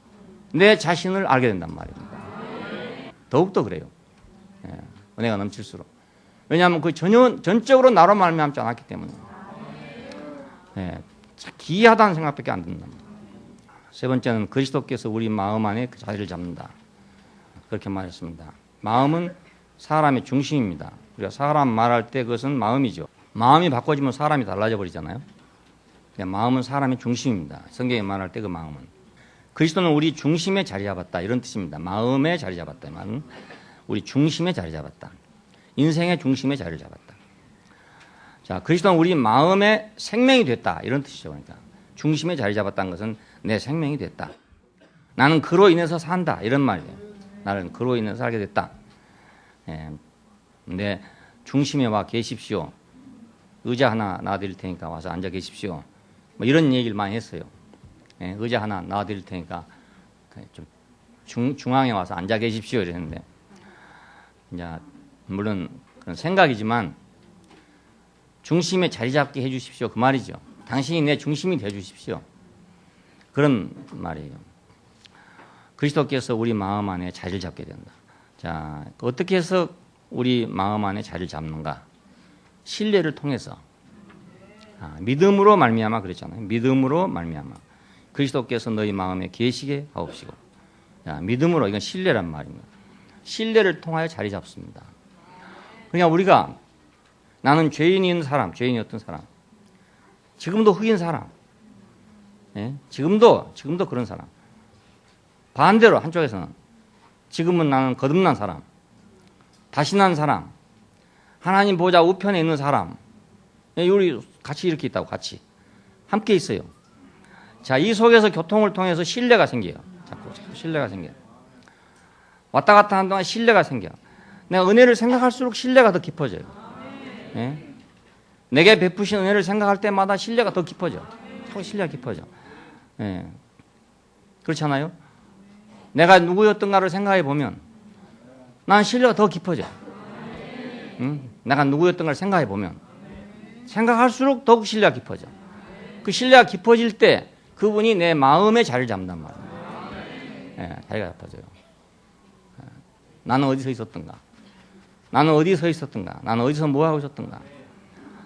내 자신을 알게 된단 말입니다. 더욱더 그래요. 예, 은혜가 넘칠수록. 왜냐하면 그 전적으로 나로 말미암지 않았기 때문에. 예, 기이하다는 생각밖에 안 든다. 세 번째는 그리스도께서 우리 마음 안에 그 자리를 잡는다. 그렇게 말했습니다. 마음은 사람의 중심입니다. 우리가 사람 말할 때 그것은 마음이죠. 마음이 바꿔지면 사람이 달라져 버리잖아요. 마음은 사람의 중심입니다. 성경에 말할 때 그 마음은. 그리스도는 우리 중심에 자리 잡았다. 이런 뜻입니다. 마음에 자리 잡았다. 말은 우리 중심에 자리 잡았다. 인생의 중심에 자리를 잡았다. 자, 그리스도는 우리 마음의 생명이 됐다. 이런 뜻이죠. 그러니까 중심에 자리 잡았다는 것은 내 생명이 됐다. 나는 그로 인해서 산다. 이런 말이에요. 나는 그로 인해서 살게 됐다. 예, 내 중심에 와 계십시오. 의자 하나 놔드릴 테니까 와서 앉아 계십시오. 뭐 이런 얘기를 많이 했어요. 예, 의자 하나 놔드릴 테니까 좀 중앙에 와서 앉아 계십시오. 이랬는데, 이제 물론 그런 생각이지만 중심에 자리 잡게 해주십시오. 그 말이죠. 당신이 내 중심이 되어주십시오. 그런 말이에요. 그리스도께서 우리 마음 안에 자리를 잡게 된다. 자, 어떻게 해서 우리 마음 안에 자리를 잡는가? 신뢰를 통해서. 믿음으로 말미암아 그랬잖아요. 믿음으로 말미암아. 그리스도께서 너희 마음에 계시게 하옵시고. 자, 믿음으로, 이건 신뢰란 말입니다. 신뢰를 통하여 자리 잡습니다. 그냥 우리가 나는 죄인인 사람, 죄인이었던 사람, 지금도 흑인 사람, 예? 지금도 그런 사람. 반대로 한쪽에서는 지금은 나는 거듭난 사람, 다시 난 사람, 하나님 보좌 우편에 있는 사람, 우리 같이 이렇게 있다고 같이 함께 있어요. 자, 이 속에서 교통을 통해서 신뢰가 생겨요. 자꾸 신뢰가 생겨요. 왔다 갔다 하는 동안 신뢰가 생겨요. 내가 은혜를 생각할수록 신뢰가 더 깊어져요. 예? 내게 베푸신 은혜를 생각할 때마다 신뢰가 더 깊어져. 자꾸 신뢰가 깊어져. 예. 그렇잖아요? 내가 누구였던가를 생각해 보면 난 신뢰가 더 깊어져. 응? 내가 누구였던가를 생각해 보면 생각할수록 더욱 신뢰가 깊어져. 그 신뢰가 깊어질 때 그분이 내 마음에 자리를 잡는단 말이에요. 예, 자리가 잡아져요. 나는 어디서 있었던가? 나는 어디서 있었던가? 나는 어디서 뭐 하고 있었던가?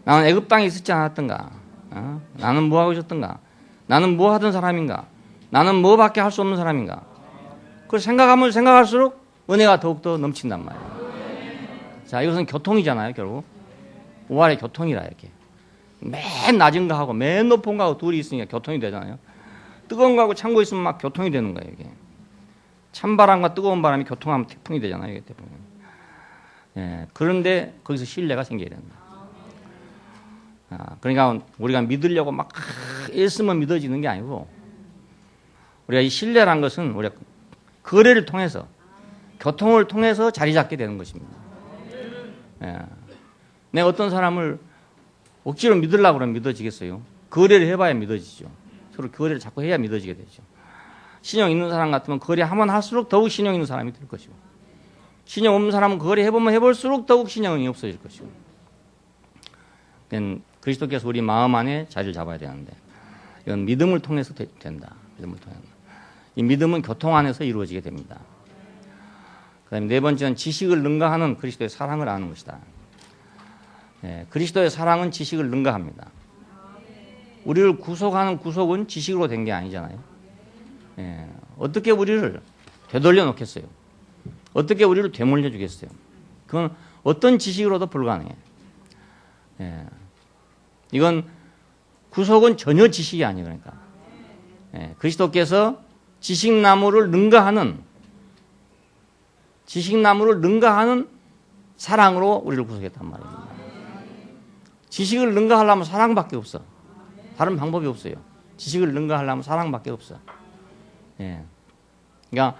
나는 애굽 땅에 있었지 않았던가? 나는 뭐 하고 있었던가? 나는 뭐 하던 사람인가? 나는 뭐밖에 할 수 없는 사람인가? 그걸 생각하면 생각할수록 은혜가 더욱더 넘친단 말이에요. 자, 이것은 교통이잖아요, 결국. 오할의 교통이라 이렇게. 맨 낮은 거 하고 맨 높은 거 하고 둘이 있으니까 교통이 되잖아요. 뜨거운 거 하고 찬 거 있으면 막 교통이 되는 거예요, 이게. 찬바람과 뜨거운 바람이 교통하면 태풍이 되잖아요. 이게 태풍이. 예, 그런데 거기서 신뢰가 생겨야 된다. 그러니까 우리가 믿으려고 막 애쓰면 믿어지는 게 아니고, 우리가 이 신뢰란 것은 우리가 거래를 통해서, 교통을 통해서 자리 잡게 되는 것입니다. 예. 내가 어떤 사람을 억지로 믿으려고 그러면 믿어지겠어요? 거래를 해봐야 믿어지죠. 서로 거래를 자꾸 해야 믿어지게 되죠. 신용 있는 사람 같으면 거래하면 할수록 더욱 신용 있는 사람이 될 것이고, 신용 없는 사람은 거래해보면 해볼수록 더욱 신용이 없어질 것이고. 그리스도께서 우리 마음 안에 자리를 잡아야 되는데, 이건 믿음을 통해서 된다. 믿음을 통해서. 이 믿음은 교통 안에서 이루어지게 됩니다. 그 다음에 네 번째는 지식을 능가하는 그리스도의 사랑을 아는 것이다. 예, 그리스도의 사랑은 지식을 능가합니다. 우리를 구속하는 구속은 지식으로 된 게 아니잖아요. 예, 어떻게 우리를 되돌려 놓겠어요? 어떻게 우리를 되물려 주겠어요? 그건 어떤 지식으로도 불가능해요. 예, 이건 구속은 전혀 지식이 아니에요. 그러니까 예, 그리스도께서 지식나무를 능가하는 사랑으로 우리를 구속했단 말입니다. 지식을 능가하려면 사랑밖에 없어. 다른 방법이 없어요. 지식을 능가하려면 사랑밖에 없어. 예. 그러니까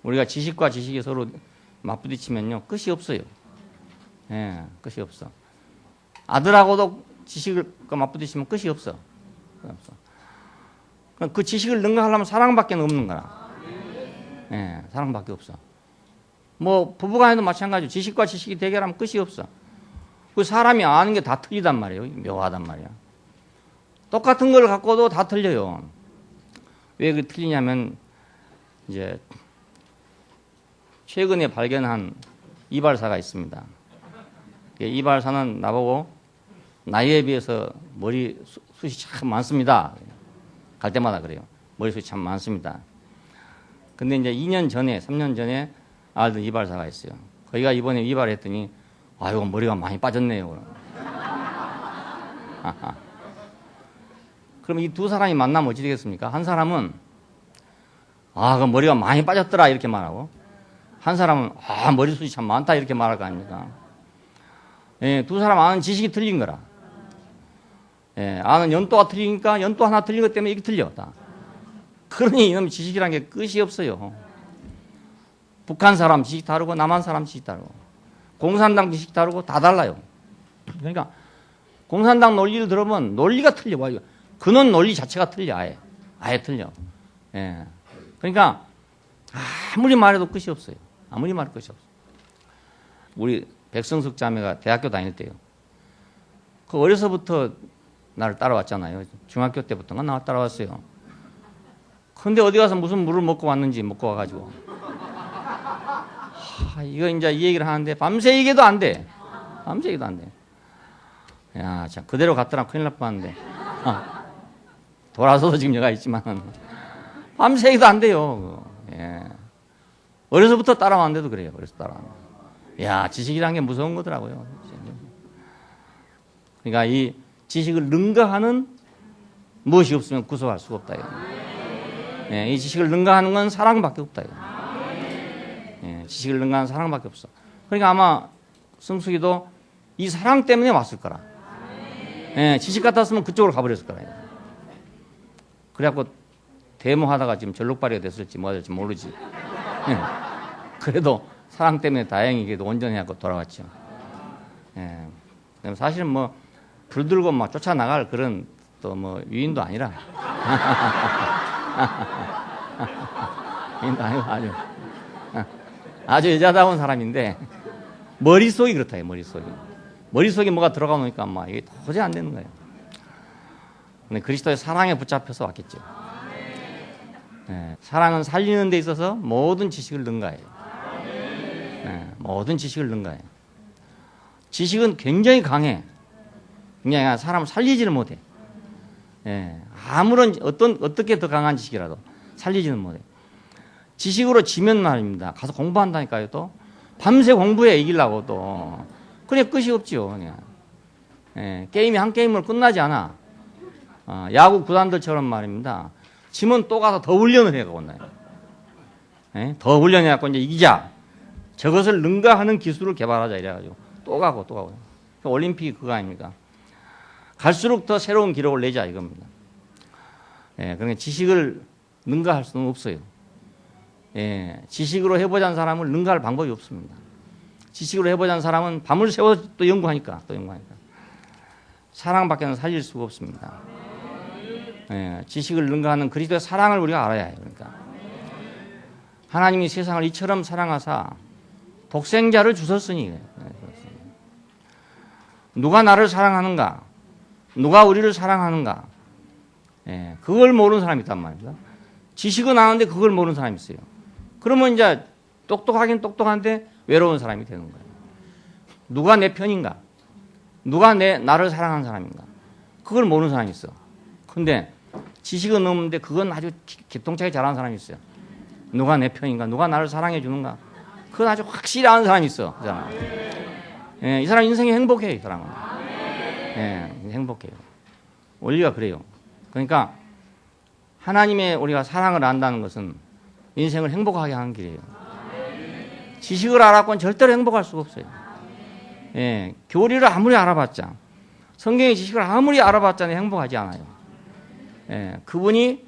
우리가 지식과 지식이 서로 맞부딪히면요, 끝이 없어요. 예, 끝이 없어. 아들하고도 지식과 맞부딪히면 끝이 없어. 그 지식을 능가하려면 사랑밖에 없는 거라. 예, 사랑밖에 없어. 뭐 부부간에도 마찬가지로 지식과 지식이 대결하면 끝이 없어. 그 사람이 아는 게 다 틀리단 말이에요. 묘하단 말이야. 똑같은 걸 갖고도 다 틀려요. 왜 그 틀리냐면, 이제 최근에 발견한 이발사가 있습니다. 이발사는 나보고 나이에 비해서 머리숱이 참 많습니다. 갈 때마다 그래요. 머리숱이 참 많습니다. 근데 이제 2년 전에, 3년 전에 알던 이발사가 있어요. 거기가 이번에 이발을 했더니, 아이고, 머리가 많이 빠졌네요. 그럼 이 두 사람이 만나면 어찌 되겠습니까? 한 사람은, 그 머리가 많이 빠졌더라, 이렇게 말하고, 한 사람은, 머리숱이 참 많다, 이렇게 말할 거 아닙니까? 예, 두 사람 아는 지식이 틀린 거라. 예, 아는 연도가 틀리니까 연도 하나 틀린 것 때문에 이게 틀려. 다. 그러니 이놈 지식이란 게 끝이 없어요. 북한 사람 지식 다르고, 남한 사람 지식 다르고, 공산당 지식 다르고, 다 달라요. 그러니까, 공산당 논리를 들으면 논리가 틀려. 근원 논리 자체가 틀려, 아예 틀려. 예. 그러니까, 아무리 말해도 끝이 없어요. 아무리 말해도 끝이 없어요. 우리 백성숙 자매가 대학교 다닐 때요. 그 어려서부터 나를 따라왔잖아요. 중학교 때부터가 나 따라왔어요. 근데 어디 가서 무슨 물을 먹고 왔는지 먹고 와가지고. 이거 이제 이 얘기를 하는데 밤새 얘기도 안 돼. 밤새 얘기도 안 돼. 야, 참, 그대로 갔더라 큰일 날 뻔한데. 돌아서도 지금 여가 있지만. 밤새 얘기도 안 돼요. 예. 어려서부터 따라왔는데도 그래요. 어려서 따라왔는데. 야, 지식이란 게 무서운 거더라고요. 그러니까 이 지식을 능가하는 무엇이 없으면 구속할 수가 없다. 예, 이 지식을 능가하는 건 사랑밖에 없다. 예, 지식을 능가하는 사랑밖에 없어. 그러니까 아마 성숙이도 이 사랑 때문에 왔을 거라. 예, 지식 같았으면 그쪽으로 가버렸을 거라. 그래갖고 데모하다가 지금 전록발이가 됐을지 뭐가 될지 모르지. 예, 그래도 사랑 때문에 다행히 그래도 온전해갖고 돌아왔죠. 예, 사실은 뭐 불 들고 막 쫓아나갈 그런 또 뭐 유인도 아니라. 유인도 아니고 아주 여자다운 사람인데 머릿속이 그렇다. 머릿속에 뭐가 들어가 놓으니까 막 이게 도저히 안 되는 거예요. 근데 그리스도의 사랑에 붙잡혀서 왔겠죠. 예, 사랑은 살리는 데 있어서 모든 지식을 능가해요. 예, 모든 지식을 능가해요. 지식은 굉장히 강해. 그냥 사람을 살리지를 못해. 예, 아무런 어떻게 더 강한 지식이라도 살리지는 못해. 지식으로 지면 말입니다. 가서 공부한다니까요. 또 밤새 공부해 이기려고 또. 그래 끝이 없죠. 그냥. 예, 게임이 한 게임으로 끝나지 않아. 야구 구단들처럼 말입니다. 지면 또 가서 더 훈련을 해가고 온다. 예? 더 훈련해갖고 이제 이기자. 저것을 능가하는 기술을 개발하자 이래가지고 또 가고 또 가고. 올림픽 그거 아닙니까? 갈수록 더 새로운 기록을 내자 이겁니다. 예, 그러니까 지식을 능가할 수는 없어요. 예, 지식으로 해보자는 사람을 능가할 방법이 없습니다. 지식으로 해보자는 사람은 밤을 새워서 또 연구하니까. 사랑밖에는 살릴 수가 없습니다. 예, 지식을 능가하는 그리스도의 사랑을 우리가 알아야 해요. 그러니까 하나님이 세상을 이처럼 사랑하사 독생자를 주셨으니. 누가 나를 사랑하는가? 누가 우리를 사랑하는가? 예, 그걸 모르는 사람이 있단 말입니다. 지식은 아는데 그걸 모르는 사람이 있어요. 그러면 이제 똑똑하긴 똑똑한데 외로운 사람이 되는 거예요. 누가 내 편인가? 누가 나를 사랑하는 사람인가? 그걸 모르는 사람이 있어. 근데 지식은 없는데 그건 아주 기통차게 잘하는 사람이 있어요. 누가 내 편인가? 누가 나를 사랑해 주는가? 그건 아주 확실히 아는 사람이 있어. 이 사람. 예, 이 사람 인생이 행복해요. 이 사람은. 예, 행복해요. 원리가 그래요. 그러니까 하나님의 우리가 사랑을 안다는 것은 인생을 행복하게 하는 길이에요. 지식을 알았고는 절대로 행복할 수가 없어요. 예, 교리를 아무리 알아봤자, 성경의 지식을 아무리 알아봤자 행복하지 않아요. 예, 그분이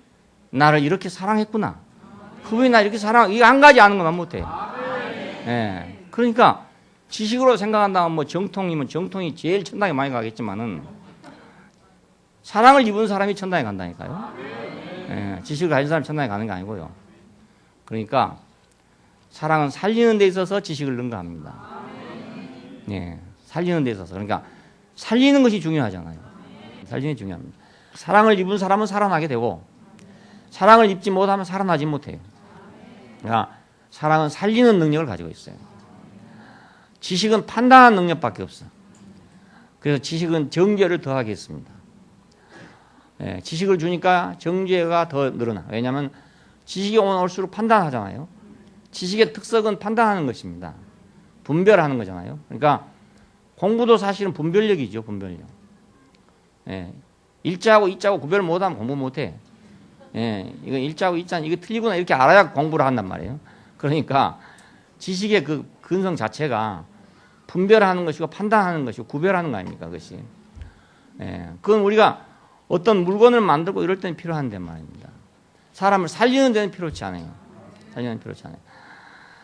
나를 이렇게 사랑했구나. 그분이 나 이렇게 이거 한 가지 아는 것만 못해요. 예, 그러니까 지식으로 생각한다면 뭐 정통이면 정통이 제일 천당에 많이 가겠지만은 사랑을 입은 사람이 천당에 간다니까요. 예, 지식을 가진 사람이 천당에 가는 게 아니고요. 그러니까 사랑은 살리는 데 있어서 지식을 능가합니다. 예, 살리는 데 있어서. 그러니까 살리는 것이 중요하잖아요. 살리는 게 중요합니다. 사랑을 입은 사람은 살아나게 되고 사랑을 입지 못하면 살아나지 못해요. 그러니까 사랑은 살리는 능력을 가지고 있어요. 지식은 판단하는 능력밖에 없어. 그래서 지식은 정죄를 더하게 했습니다. 예, 지식을 주니까 정죄가 더 늘어나. 왜냐하면 지식이 오면 올수록 판단하잖아요. 지식의 특성은 판단하는 것입니다. 분별하는 거잖아요. 그러니까 공부도 사실은 분별력이죠. 분별력. 예, 일자하고 이자하고 구별 못하면 공부 못해. 예, 이거 일자하고 이자는 이거 틀리구나 이렇게 알아야 공부를 한단 말이에요. 그러니까 지식의 그 근성 자체가 분별하는 것이고 판단하는 것이고 구별하는 거 아닙니까? 그것이. 예, 그건 우리가 어떤 물건을 만들고 이럴 때는 필요한데 말입니다. 사람을 살리는 데는 필요치 않아요. 살리는 데는 필요치 않아요.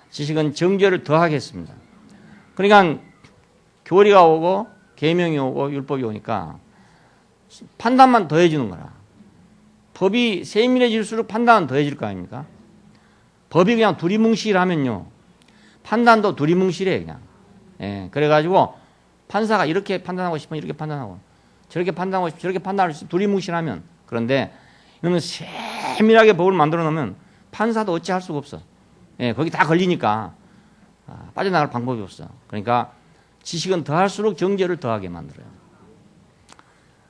지식은 정죄를 더하겠습니다. 그러니까 교리가 오고 계명이 오고 율법이 오니까 판단만 더해주는 거라. 법이 세밀해질수록 판단은 더해질 거 아닙니까? 법이 그냥 두리뭉실하면요. 판단도 두리뭉실해 그냥. 예, 그래가지고 판사가 이렇게 판단하고 싶으면 이렇게 판단하고 저렇게 판단하고 싶으면 저렇게 판단할 수 있으면 두리뭉실하면. 그런데 이러면 세밀하게 법을 만들어 놓으면 판사도 어찌할 수가 없어. 예, 거기 다 걸리니까 빠져나갈 방법이 없어. 그러니까 지식은 더할수록 정죄를 더하게 만들어요.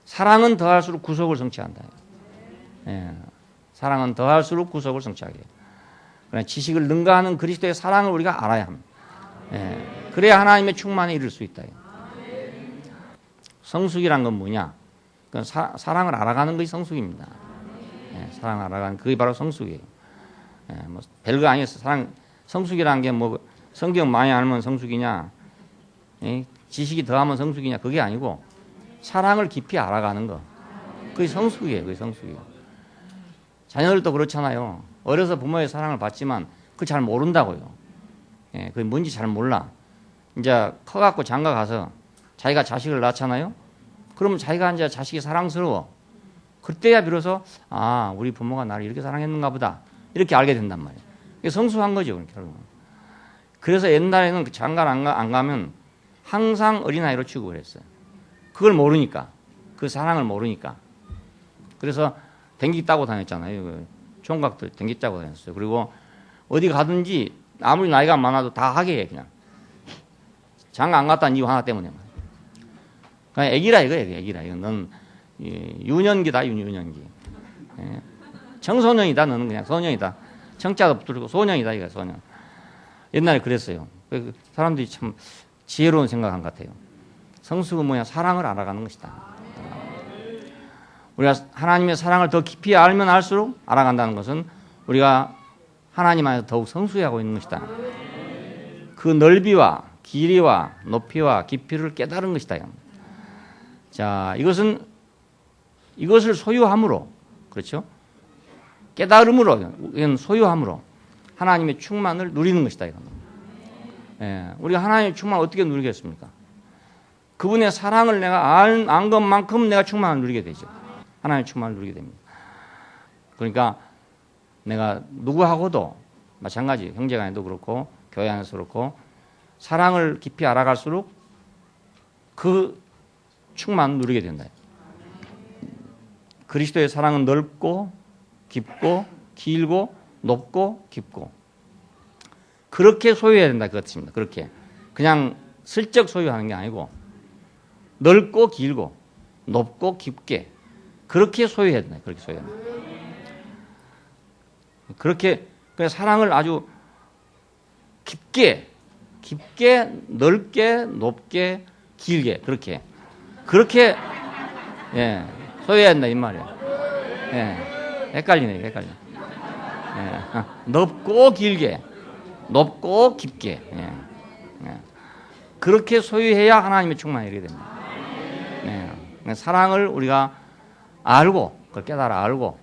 사랑은 더할수록 구속을 성취한다. 예, 사랑은 더할수록 구속을 성취하게 해요. 그러니까 지식을 능가하는 그리스도의 사랑을 우리가 알아야 합니다. 예, 그래야 하나님의 충만에 이를 수 있다. 성숙이란 건 뭐냐? 그러니까 사랑을 알아가는 것이 성숙입니다. 예, 사랑을 알아가는 그게 바로 성숙이에요. 예, 뭐 별거 아니었어. 성숙이라는 게 뭐 성경 많이 알면 성숙이냐, 예, 지식이 더하면 성숙이냐 그게 아니고 사랑을 깊이 알아가는 거. 그게 성숙이에요. 그게 성숙이에요. 자녀들도 그렇잖아요. 어려서 부모의 사랑을 받지만 그걸 잘 모른다고요. 예, 그게 뭔지 잘 몰라. 이제 커갖고 장가 가서 자기가 자식을 낳잖아요. 그러면 자기가 이제 자식이 사랑스러워. 그때야 비로소 아, 우리 부모가 나를 이렇게 사랑했는가 보다. 이렇게 알게 된단 말이에요. 이게 성숙한 거죠. 결국은. 그래서 옛날에는 그 장가를 안 가면 항상 어린아이로 취급을 했어요. 그걸 모르니까. 그 사랑을 모르니까. 그래서 댕기 따고 다녔잖아요. 총각들 댕기 따고 다녔어요. 그리고 어디 가든지 아무리 나이가 많아도 다 하게 해 그냥. 장가 안 갔다는 이유 하나 때문에. 그냥 애기라 이거예요. 애기라. 이건 넌 유년기다. 유년기. 예. 청소년이다. 너는 그냥 소년이다. 청자도 붙들고 소년이다. 이거 소년. 옛날에 그랬어요. 사람들이 참 지혜로운 생각한 것 같아요. 성숙은 뭐냐? 사랑을 알아가는 것이다. 우리가 하나님의 사랑을 더 깊이 알면 알수록 알아간다는 것은 우리가 하나님 안에서 더욱 성숙해가고 있는 것이다. 그 넓이와 길이와 높이와 깊이를 깨달은 것이다. 자, 이것을 소유함으로, 그렇죠? 깨달음으로, 이건 소유함으로 하나님의 충만을 누리는 것이다. 예, 우리가 하나님의 충만을 어떻게 누리겠습니까? 그분의 사랑을 내가 안 것만큼 내가 충만을 누리게 되죠. 하나님의 충만을 누리게 됩니다. 그러니까 내가 누구하고도 마찬가지, 형제간에도 그렇고 교회 안에서 그렇고 사랑을 깊이 알아갈수록 그 충만을 누리게 된다. 그리스도의 사랑은 넓고 깊고 길고 높고 깊고 그렇게 소유해야 된다 그것입니다. 그렇게 그냥 슬쩍 소유하는 게 아니고 넓고 길고 높고 깊게 그렇게 소유해야 된다. 그렇게 소유해야 된다. 그렇게 사랑을 아주 깊게 넓게 높게 길게 그렇게 예, 소유해야 된다 이 말이에요. 예, 헷갈리네. 예, 넓고 길게 높고 깊게 그렇게 소유해야 하나님의 충만이 이르게 됩니다. 예, 사랑을 우리가 알고 그걸 깨달아 알고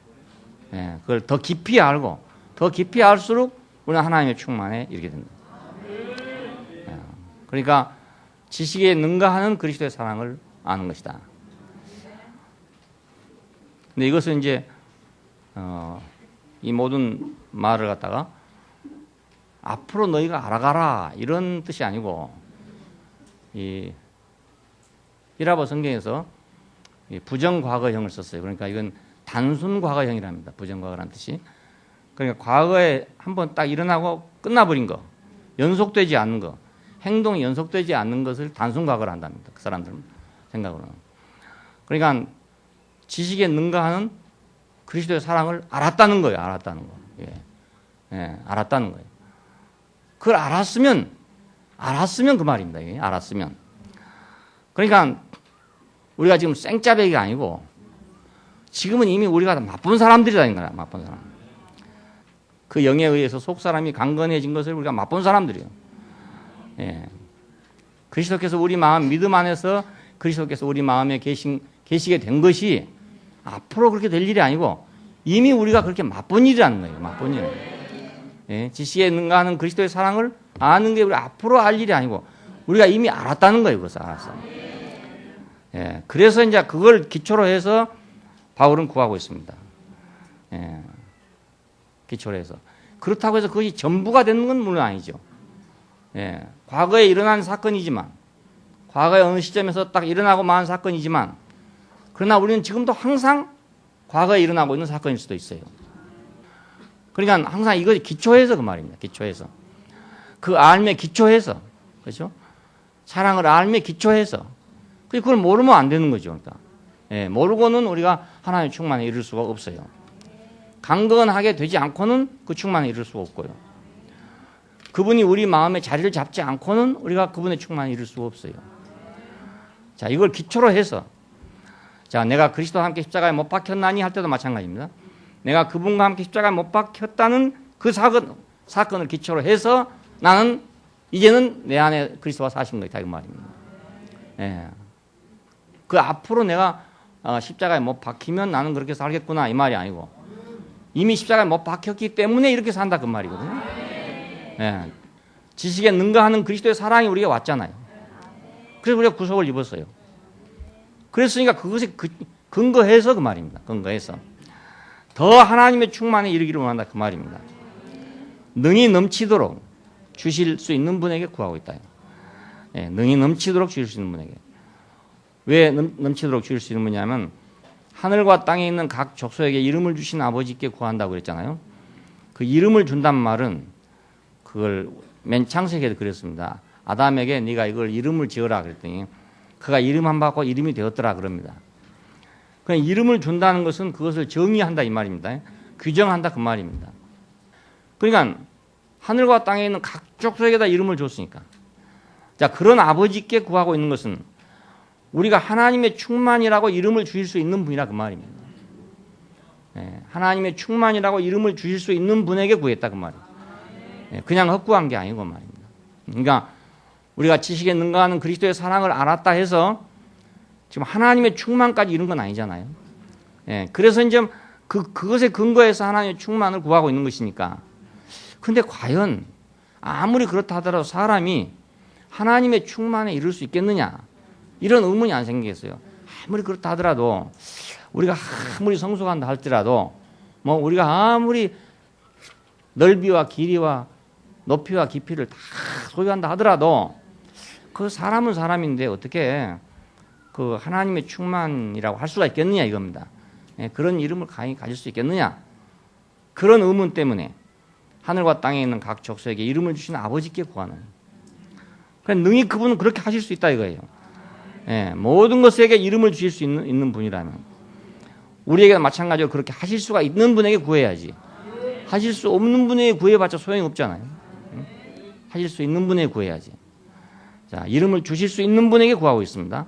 그걸 더 깊이 알고 더 깊이 알수록 우리는 하나님의 충만에 이르게 된다. 그러니까 지식에 능가하는 그리스도의 사랑을 아는 것이다. 근데 이것은 이제 이 모든 말을 갖다가 앞으로 너희가 알아가라 이런 뜻이 아니고 이 히라보 성경에서 부정과거형을 썼어요. 그러니까 이건 단순 과거형이랍니다. 부정과거라는 뜻이. 그러니까 과거에 한번 딱 일어나고 끝나버린 거, 연속되지 않는 거, 행동이 연속되지 않는 것을 단순 과거를 한답니다. 그 사람들은 생각으로는. 그러니까 지식에 능가하는 그리스도의 사랑을 알았다는 거예요. 알았다는 거. 예, 알았다는 거예요. 그걸 알았으면 그 말입니다. 이게 알았으면. 그러니까 우리가 지금 생짜배기가 아니고 지금은 이미 우리가 맛본 사람들이라는 거야. 맛본 사람. 그 영에 의해서 속 사람이 강건해진 것을 우리가 맛본 사람들이에요. 예. 그리스도께서 우리 마음 믿음 안에서 그리스도께서 우리 마음에 계시게 된 것이 앞으로 그렇게 될 일이 아니고 이미 우리가 그렇게 맛본 일이라는 거예요. 맛본 일. 예. 지식에 능가하는 그리스도의 사랑을 아는 게 우리 앞으로 알 일이 아니고 우리가 이미 알았다는 거예요. 그것을 알았어. 예. 그래서 이제 그걸 기초로 해서 바울은 구하고 있습니다. 예. 기초로 해서. 그렇다고 해서 그것이 전부가 되는 건 물론 아니죠. 예. 과거에 일어난 사건이지만 과거의 어느 시점에서 딱 일어나고 만 사건이지만 그러나 우리는 지금도 항상 과거에 일어나고 있는 사건일 수도 있어요. 그러니까 항상 이것이 기초해서 그 말입니다. 기초해서. 그 알매 기초해서. 그렇죠? 사랑을 알매 기초해서. 그걸 모르면 안 되는 거죠. 그러니까. 예, 모르고는 우리가 하나님의 충만에 이를 수가 없어요. 강건하게 되지 않고는 그 충만에 이를 수가 없고요. 그분이 우리 마음에 자리를 잡지 않고는 우리가 그분의 충만에 이를 수가 없어요. 자, 이걸 기초로 해서 자, 내가 그리스도와 함께 십자가에 못 박혔나니 할 때도 마찬가지입니다. 내가 그분과 함께 십자가에 못 박혔다는 그 사건을 기초로 해서 나는 이제는 내 안에 그리스도가 사신 거다 이 말입니다. 예. 그 앞으로 내가 십자가에 못 박히면 나는 그렇게 살겠구나 이 말이 아니고 이미 십자가에 못 박혔기 때문에 이렇게 산다 그 말이거든요. 예. 지식에 능가하는 그리스도의 사랑이 우리가 왔잖아요. 그래서 우리가 구속을 입었어요. 그랬으니까 그것에 근거해서 그 말입니다. 근거해서 더 하나님의 충만에 이르기를 원한다 그 말입니다. 능히 넘치도록 주실 수 있는 분에게 구하고 있다. 예. 능히 넘치도록 주실 수 있는 분에게. 왜 넘치도록 주실 수 있는 분이냐면 하늘과 땅에 있는 각 족속에게 이름을 주신 아버지께 구한다고 그랬잖아요. 그 이름을 준단 말은 그걸 맨 창세기에도 그랬습니다. 아담에게 네가 이걸 이름을 지어라 그랬더니 그가 이름 한 받고 이름이 되었더라 그럽니다. 그냥 이름을 준다는 것은 그것을 정의한다 이 말입니다. 규정한다 그 말입니다. 그러니까 하늘과 땅에 있는 각 족속에다 이름을 줬으니까. 자, 그런 아버지께 구하고 있는 것은 우리가 하나님의 충만이라고 이름을 주실 수 있는 분이라 그 말입니다. 하나님의 충만이라고 이름을 주실 수 있는 분에게 구했다 그 말이에요. 그냥 헛구한 게 아니고 말입니다. 그러니까 우리가 지식에 능가하는 그리스도의 사랑을 알았다 해서 지금 하나님의 충만까지 이룬 건 아니잖아요. 그래서 이제 그것에 근거해서 하나님의 충만을 구하고 있는 것이니까. 근데 과연 아무리 그렇다 하더라도 사람이 하나님의 충만에 이룰 수 있겠느냐? 이런 의문이 안 생기겠어요. 아무리 그렇다 하더라도 우리가 아무리 성숙한다 할지라도 뭐 우리가 아무리 넓이와 길이와 높이와 깊이를 다 소유한다 하더라도 그 사람은 사람인데 어떻게 그 하나님의 충만이라고 할 수가 있겠느냐 이겁니다. 그런 이름을 가질 수 있겠느냐? 그런 의문 때문에 하늘과 땅에 있는 각 족속에게 이름을 주신 아버지께 구하는. 능히 그분은 그렇게 하실 수 있다 이거예요. 모든 것에게 이름을 주실 수 있는 분이라면 우리에게 마찬가지로 그렇게 하실 수가 있는 분에게 구해야지. 하실 수 없는 분에게 구해봤자 소용이 없잖아요. 하실 수 있는 분에게 구해야지. 자, 이름을 주실 수 있는 분에게 구하고 있습니다.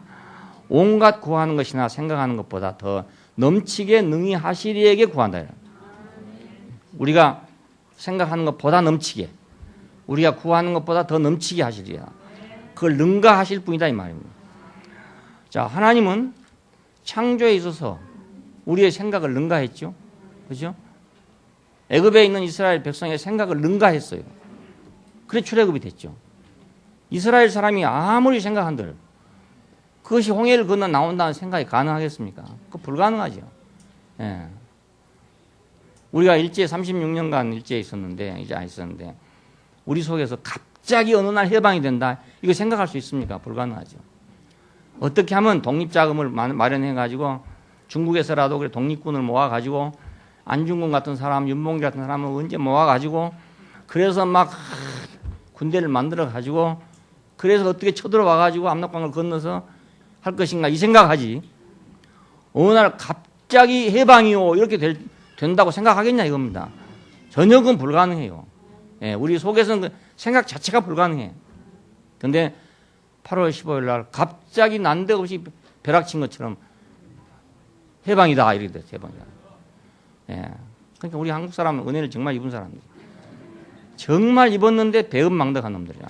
온갖 구하는 것이나 생각하는 것보다 더 넘치게 능히 하시리에게 구한다. 우리가 생각하는 것보다 넘치게, 우리가 구하는 것보다 더 넘치게 하시리라. 그걸 능가하실 분이다 이 말입니다. 자, 하나님은 창조에 있어서 우리의 생각을 능가했죠. 그렇죠? 애굽에 있는 이스라엘 백성의 생각을 능가했어요. 그래 출애굽이 됐죠. 이스라엘 사람이 아무리 생각한들 그것이 홍해를 건너 나온다는 생각이 가능하겠습니까? 그거 불가능하죠. 우리가 일제 36년간 일제에 있었는데 이제 안 있었는데 우리 속에서 갑자기 어느 날 해방이 된다 이거 생각할 수 있습니까? 불가능하죠. 어떻게 하면 독립자금을 마련해가지고 중국에서라도 그래 독립군을 모아가지고 안중근 같은 사람, 윤봉길 같은 사람을 언제 모아가지고 그래서 막 군대를 만들어가지고 그래서 어떻게 쳐들어와가지고 압록강을 건너서 할 것인가 이 생각하지. 어느 날 갑자기 해방이요 이렇게 된다고 생각하겠냐 이겁니다. 전혀 그건 불가능해요. 우리 속에서는 그 생각 자체가 불가능해. 그런데 8월 15일 날 갑자기 난데없이 벼락친 것처럼 해방이다 이렇게 됐어요. 해방이다. 그러니까 우리 한국 사람은 은혜를 정말 입은 사람들. 정말 입었는데 배은망덕한 놈들이야.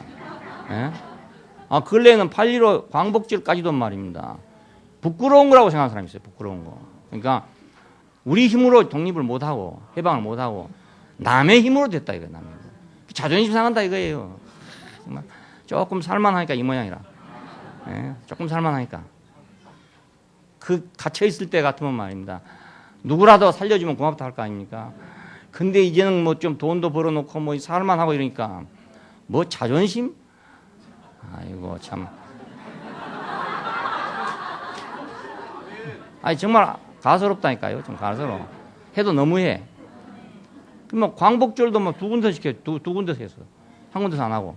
근래에는 8.15 광복절까지도 말입니다. 부끄러운 거라고 생각하는 사람이 있어요. 부끄러운 거. 그러니까 우리 힘으로 독립을 못하고 해방을 못하고 남의 힘으로 됐다 이거예요. 남의 힘으로. 자존심 상한다 이거예요. 정말 조금 살만하니까 이 모양이라. 조금 살만하니까. 그 갇혀있을 때 같으면 말입니다. 누구라도 살려주면 고맙다 할 거 아닙니까? 근데 이제는 뭐 좀 돈도 벌어놓고 뭐 살만하고 이러니까 뭐 자존심? 아이고 참. 아니 정말 가소롭다니까요. 좀 가소로워. 해도 너무해. 뭐 광복절도 뭐 두 군데씩 해. 두 군데서 했어. 한 군데서 안 하고.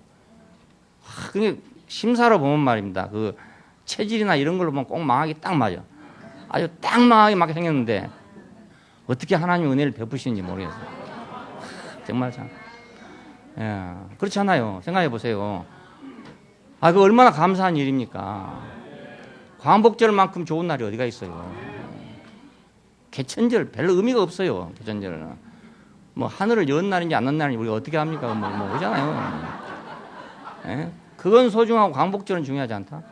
그게 심사로 보면 말입니다. 그 체질이나 이런 걸로 보면 꼭 망하기 딱 맞아. 아주 딱 망하게 맞게 생겼는데 어떻게 하나님의 은혜를 베푸시는지 모르겠어요. 정말 참. 그렇지 않아요. 생각해 보세요. 그 얼마나 감사한 일입니까? 광복절만큼 좋은 날이 어디가 있어요. 개천절 별로 의미가 없어요. 개천절은. 뭐 하늘을 연 날인지 안 연 날인지 우리가 어떻게 합니까? 뭐 그러잖아요. 그건 소중하고 광복절은 중요하지 않다.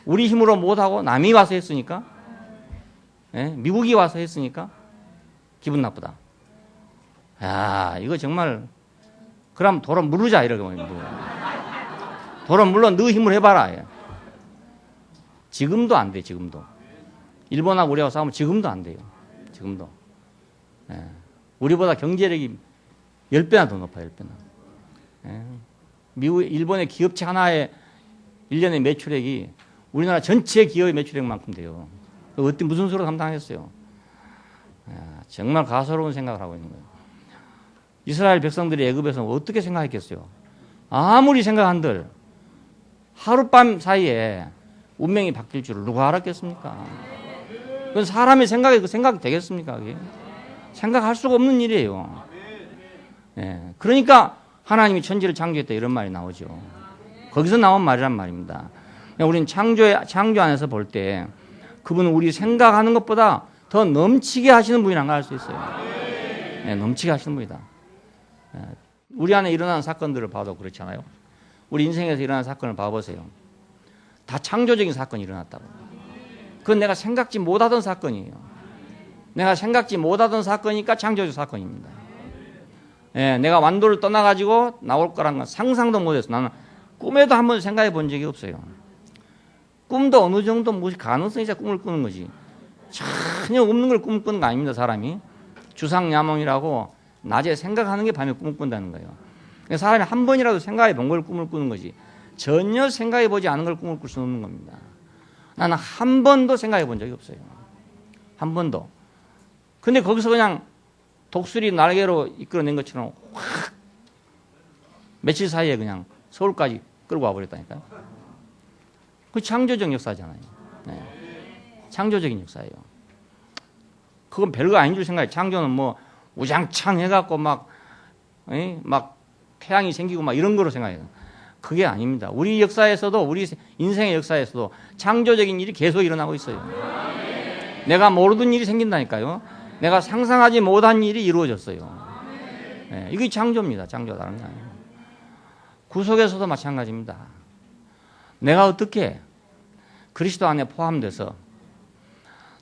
우리 힘으로 못하고 남이 와서 했으니까, 미국이 와서 했으니까 기분 나쁘다. 야, 이거 정말 그럼 돌아 물르자 이러고 돌아 물러 너 힘을 해봐라. 지금도 안 돼. 지금도 일본하고 우리하고 싸우면 지금도 안 돼요. 지금도 우리보다 경제력이 10배나 더 높아요. 10배나. 일본의 기업체 하나의 1년의 매출액이 우리나라 전체 기업의 매출액만큼 돼요. 어떤 무슨 소리를 감당했어요. 정말 가소로운 생각을 하고 있는 거예요. 이스라엘 백성들이 애굽에서 어떻게 생각했겠어요. 아무리 생각한들 하룻밤 사이에 운명이 바뀔 줄을 누가 알았겠습니까? 그건 사람의 생각에 그 생각이 되겠습니까? 그게? 생각할 수가 없는 일이에요. 그러니까 하나님이 천지를 창조했다 이런 말이 나오죠. 거기서 나온 말이란 말입니다. 우리는 창조 안에서 볼 때 그분은 우리 생각하는 것보다 더 더 넘치게 하시는 분이란 걸 알 수 있어요. 네, 넘치게 하시는 분이다. 우리 안에 일어나는 사건들을 봐도 그렇잖아요. 우리 인생에서 일어나는 사건을 봐보세요. 다 창조적인 사건이 일어났다고. 그건 내가 생각지 못하던 사건이에요. 내가 생각지 못하던 사건이니까 창조적 사건입니다. 예, 내가 완도를 떠나가지고 나올 거란 건 상상도 못했어. 나는 꿈에도 한번 생각해 본 적이 없어요. 꿈도 어느 정도 무슨 가능성이 있어야 꿈을 꾸는 거지. 전혀 없는 걸 꿈을 꾸는 거 아닙니다, 사람이. 주상야몽이라고 낮에 생각하는 게 밤에 꿈을 꾼다는 거예요. 사람이 한 번이라도 생각해 본 걸 꿈을 꾸는 거지. 전혀 생각해 보지 않은 걸 꿈을 꿀 수는 없는 겁니다. 나는 한 번도 생각해 본 적이 없어요. 한 번도. 근데 거기서 그냥 독수리 날개로 이끌어낸 것처럼 확 며칠 사이에 그냥 서울까지 끌고 와버렸다니까요. 그 창조적 역사잖아요. 네. 창조적인 역사예요. 그건 별거 아닌 줄 생각해요. 창조는 뭐 우장창 해갖고 막 태양이 생기고 막 이런 거로 생각해요. 그게 아닙니다. 우리 역사에서도, 우리 인생의 역사에서도 창조적인 일이 계속 일어나고 있어요. 내가 모르던 일이 생긴다니까요. 내가 상상하지 못한 일이 이루어졌어요. 네, 이게 창조입니다. 창조 다른 게 아니에요. 구속에서도 마찬가지입니다. 내가 어떻게 그리스도 안에 포함돼서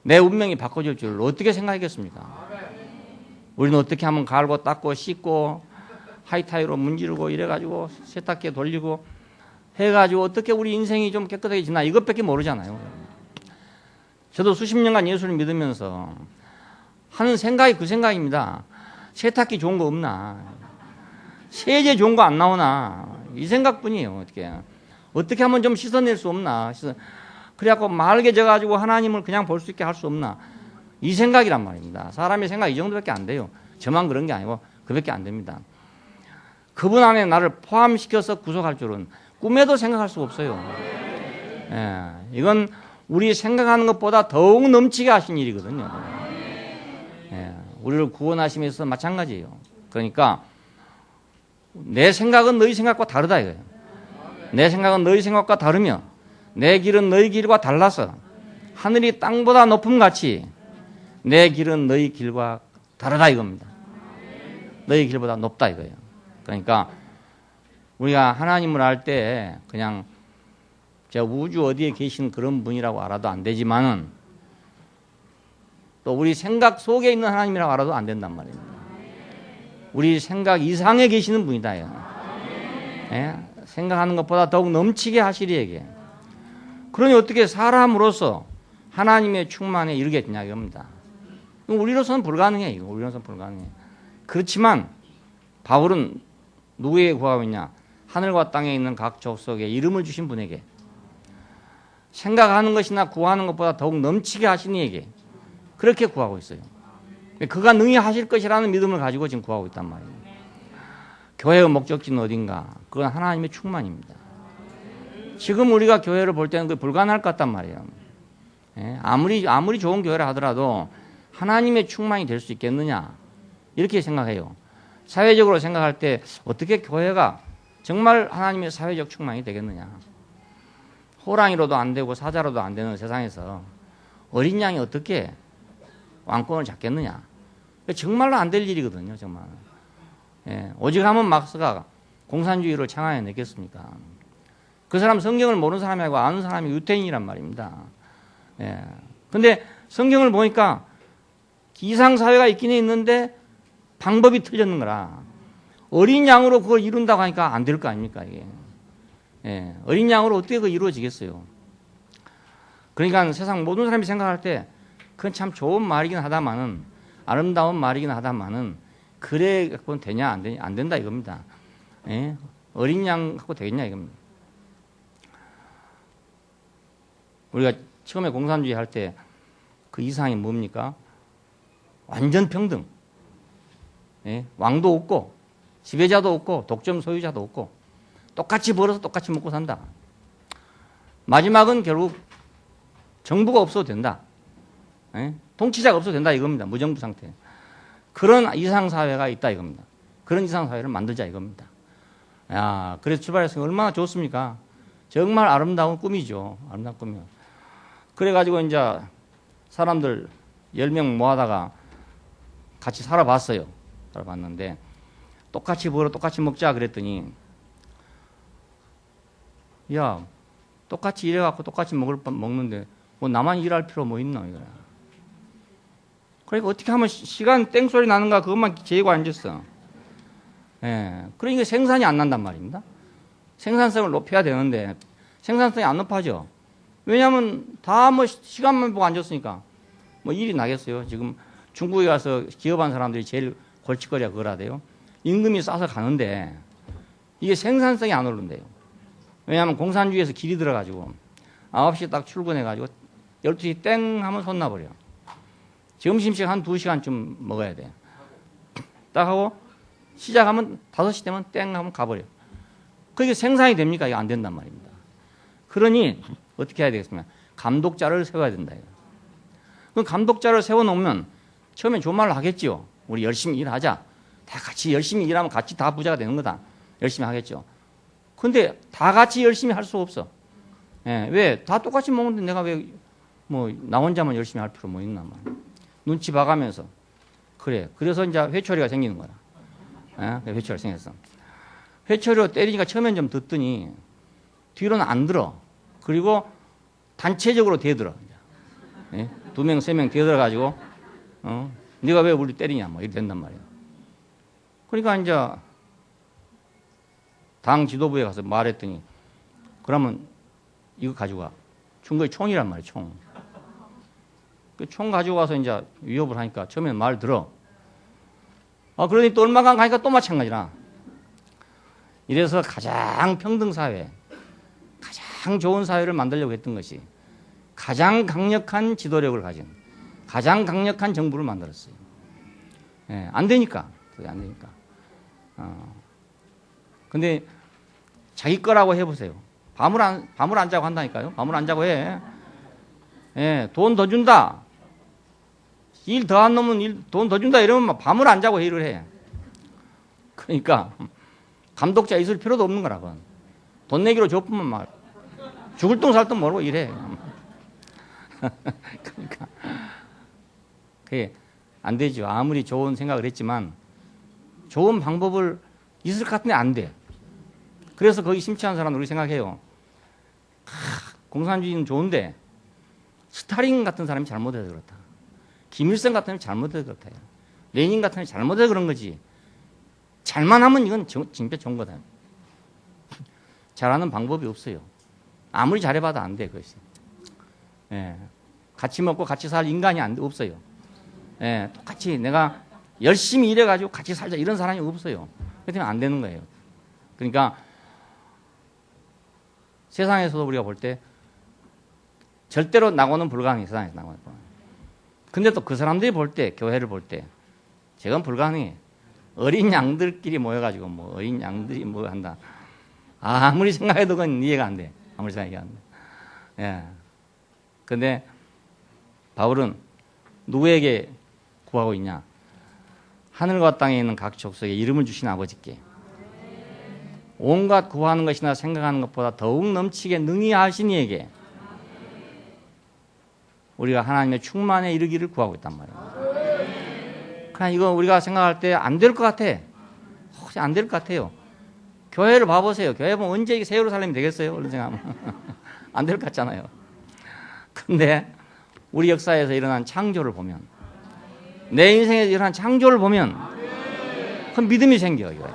내 운명이 바꿔질 줄 어떻게 생각했겠습니까? 우리는 어떻게 하면 갈고 닦고 씻고 하이타이로 문지르고 이래가지고 세탁기에 돌리고 해가지고 어떻게 우리 인생이 좀 깨끗하게 지나 이것밖에 모르잖아요. 저도 수십 년간 예수를 믿으면서 하는 생각이 그 생각입니다. 세탁기 좋은 거 없나? 세제 좋은 거 안 나오나? 이 생각뿐이에요. 어떻게 하면 좀 씻어낼 수 없나? 그래갖고 맑게 져가지고 하나님을 그냥 볼 수 있게 할 수 없나? 이 생각이란 말입니다. 사람의 생각 이 정도밖에 안 돼요. 저만 그런 게 아니고 그밖에 안 됩니다. 그분 안에 나를 포함시켜서 구속할 줄은 꿈에도 생각할 수가 없어요. 예, 이건 우리 생각하는 것보다 더욱 넘치게 하신 일이거든요. 예, 우리를 구원하심에서 마찬가지예요. 그러니까 내 생각은 너희 생각과 다르다 이거예요. 내 생각은 너희 생각과 다르며 내 길은 너희 길과 달라서 하늘이 땅보다 높음 같이 내 길은 너희 길과 다르다 이겁니다. 너희 길보다 높다 이거예요. 그러니까 우리가 하나님을 알 때 그냥 제가 우주 어디에 계신 그런 분이라고 알아도 안 되지만은 또 우리 생각 속에 있는 하나님이라고 알아도 안 된단 말입니다. 우리 생각 이상에 계시는 분이다. 예? 생각하는 것보다 더욱 넘치게 하시리에게. 그러니 어떻게 사람으로서 하나님의 충만에 이르겠냐 이겁니다. 우리로서는 불가능해. 이거 우리로서는 불가능해. 그렇지만 바울은 누구에게 구하고 있냐? 하늘과 땅에 있는 각 족속에 이름을 주신 분에게, 생각하는 것이나 구하는 것보다 더욱 넘치게 하신 이에게 그렇게 구하고 있어요. 그가 능히 하실 것이라는 믿음을 가지고 지금 구하고 있단 말이에요. 교회의 목적지는 어딘가? 그건 하나님의 충만입니다. 지금 우리가 교회를 볼 때는 그게 불가능할 것 같단 말이에요. 예? 아무리 좋은 교회를 하더라도 하나님의 충만이 될 수 있겠느냐? 이렇게 생각해요. 사회적으로 생각할 때 어떻게 교회가 정말 하나님의 사회적 충만이 되겠느냐? 호랑이로도 안 되고 사자로도 안 되는 세상에서 어린 양이 어떻게 왕권을 잡겠느냐? 정말로 안 될 일이거든요, 정말. 예, 오직 하면 막스가 공산주의를 창안해냈겠습니까? 그 사람 성경을 모르는 사람이 아니고 아는 사람이 유태인이란 말입니다. 예, 근데 성경을 보니까 이상사회가 있기는 있는데 방법이 틀렸는 거라. 어린 양으로 그걸 이룬다고 하니까 안 될 거 아닙니까, 이게. 예, 어린 양으로 어떻게 그거 이루어지겠어요? 그러니까 세상 모든 사람이 생각할 때 그건 참 좋은 말이긴 하다마는, 아름다운 말이긴 하다마는, 그래 갖고는 되냐 안 된다 이겁니다. 예? 어린 양 갖고 되겠냐 이겁니다. 우리가 처음에 공산주의 할 때 그 이상이 뭡니까? 완전 평등. 예? 왕도 없고 지배자도 없고 독점 소유자도 없고 똑같이 벌어서 똑같이 먹고 산다. 마지막은 결국 정부가 없어도 된다. 예? 통치자가 없어도 된다 이겁니다. 무정부 상태. 그런 이상사회가 있다 이겁니다. 그런 이상사회를 만들자 이겁니다. 야, 그래서 출발했으니 얼마나 좋습니까? 정말 아름다운 꿈이죠. 아름다운 꿈이요. 그래가지고 이제 사람들 10명 모아다가 같이 살아봤어요. 살아봤는데 똑같이 벌어 똑같이 먹자 그랬더니 야 똑같이 일해갖고 똑같이 먹는데 뭐 나만 일할 필요 뭐 있나 이거야. 그러니까 어떻게 하면 시간 땡소리 나는가 그것만 재고 앉았어. 예, 그러니까 생산이 안 난단 말입니다. 생산성을 높여야 되는데 생산성이 안 높아져. 왜냐하면 다 뭐 시간만 보고 앉았으니까 뭐 일이 나겠어요. 지금 중국에 가서 기업한 사람들이 제일 골칫거리가 그거라대요. 임금이 싸서 가는데 이게 생산성이 안 오른대요. 왜냐하면 공산주의에서 길이 들어가지고 9시 딱 출근해가지고 12시 땡 하면 손 나버려. 점심식 한 2시간쯤 먹어야 돼. 딱 하고 시작하면 5시 되면 땡 하면 가버려. 그게 생산이 됩니까? 이게 안 된단 말입니다. 그러니 어떻게 해야 되겠습니까? 감독자를 세워야 된다. 그 감독자를 세워놓으면 처음엔 좋은 말을 하겠죠. 우리 열심히 일하자. 다 같이 열심히 일하면 같이 다 부자가 되는 거다. 열심히 하겠죠. 근데 다 같이 열심히 할 수 없어. 예, 왜? 다 똑같이 먹는데 내가 왜 뭐 나 혼자만 열심히 할 필요 뭐 있나 말. 눈치 봐가면서. 그래. 그래서 이제 회초리가 생기는 거야. 예? 회초리가 생겼어. 회초리로 때리니까 처음엔 좀 듣더니 뒤로는 안 들어. 그리고 단체적으로 대들어. 예? 2명, 3명 대들어가지고 네가 왜 우리 때리냐 뭐 이렇게 된단 말이야. 그러니까 이제 당 지도부에 가서 말했더니 그러면 이거 가져가. 중국의 총이란 말이야, 총. 그 총 가지고 가서 이제 위협을 하니까 처음에는 말 들어. 그러니 또 얼마간 가니까 또 마찬가지라. 이래서 가장 평등사회, 가장 좋은 사회를 만들려고 했던 것이 가장 강력한 지도력을 가진 가장 강력한 정부를 만들었어요. 예, 안 되니까. 그게 안 되니까. 근데 자기 거라고 해보세요. 밤을 안 자고 한다니까요. 밤을 안 자고 해. 예, 돈 더 준다. 일 더 안 넣으면 돈 더 준다 이러면 막 밤을 안 자고 일을 해. 그러니까 감독자 있을 필요도 없는 거라고. 돈 내기로 줬으면 막 죽을 똥 살 똥 모르고 일해. 그러니까 그게 안 되죠. 아무리 좋은 생각을 했지만 좋은 방법을 있을 것 같은데 안 돼. 그래서 거기 심취한 사람은 우리 생각해요. 공산주의는 좋은데 스탈린 같은 사람이 잘못해서 그렇다. 김일성 같은 사람이 잘못해서 그렇다. 레닌 같은 사람이 잘못해서 그런 거지. 잘만 하면 이건 진짜 좋은 거다. 잘하는 방법이 없어요. 아무리 잘해봐도 안 돼, 그것이. 예. 같이 먹고 같이 살 인간이 없어요. 예. 똑같이 내가 열심히 일해가지고 같이 살자 이런 사람이 없어요. 그렇기 때문에 안 되는 거예요. 그러니까 세상에서도 우리가 볼 때 절대로 낙오는 불가능해. 세상에서 낙오는 불가능해. 근데 또 그 사람들이 볼 때, 교회를 볼 때 저건 불가능해. 어린 양들끼리 모여가지고 뭐 어린 양들이 뭐 한다. 아무리 생각해도 그건 이해가 안 돼. 아무리 생각해도 안 돼. 예. 근데 바울은 누구에게 구하고 있냐? 하늘과 땅에 있는 각 족속에 이름을 주신 아버지께 온갖 구하는 것이나 생각하는 것보다 더욱 넘치게 능히 하신 이에게 우리가 하나님의 충만에 이르기를 구하고 있단 말이에요. 그냥 이거 우리가 생각할 때 안 될 것 같아. 혹시 안 될 것 같아요. 교회를 봐보세요. 교회 보면 언제 새 예루살렘이 되겠어요? 그런 생각하면 안 될 것 같잖아요. 근데 우리 역사에서 일어난 창조를 보면 내 인생에서 일어난 창조를 보면 그 믿음이 생겨. 이거.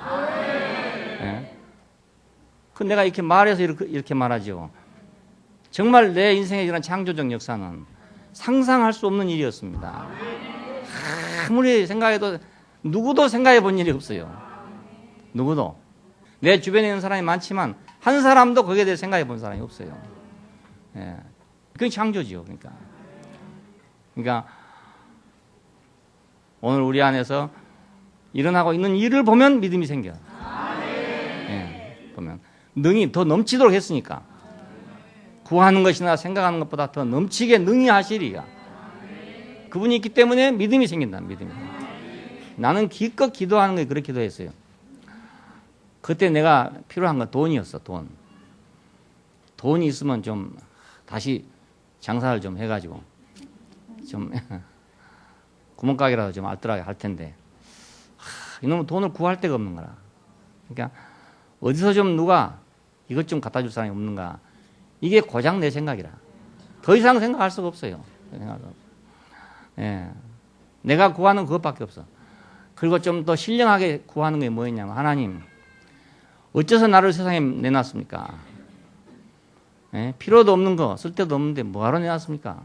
예? 그 내가 이렇게 말해서 이렇게 말하죠. 정말 내 인생에 일어난 창조적 역사는 상상할 수 없는 일이었습니다. 아무리 생각해도 누구도 생각해 본 일이 없어요. 누구도. 내 주변에 있는 사람이 많지만 한 사람도 거기에 대해 생각해 본 사람이 없어요. 예. 그게 창조지요. 그러니까 오늘 우리 안에서 일어나고 있는 일을 보면 믿음이 생겨. 예. 보면 능히 더 넘치도록 했으니까. 구하는 것이나 생각하는 것보다 더 넘치게 능히 하시리가. 그분이 있기 때문에 믿음이 생긴다. 믿음이. 나는 기껏 기도하는 게 그렇게 기도했어요. 그때 내가 필요한 건 돈이었어. 돈. 돈이 있으면 좀 다시 장사를 좀 해가지고 좀 구멍가게라도 좀 알뜰하게 할 텐데 이놈은 돈을 구할 데가 없는 거라. 그러니까 어디서 좀 누가 이것 좀 갖다 줄 사람이 없는가. 이게 고작 내 생각이라. 더 이상 생각할 수가 없어요. 예. 내가 구하는 그것밖에 없어. 그리고 좀 더 신령하게 구하는 게 뭐였냐면 하나님 어째서 나를 세상에 내놨습니까? 예? 필요도 없는 거 쓸데도 없는데 뭐하러 내놨습니까?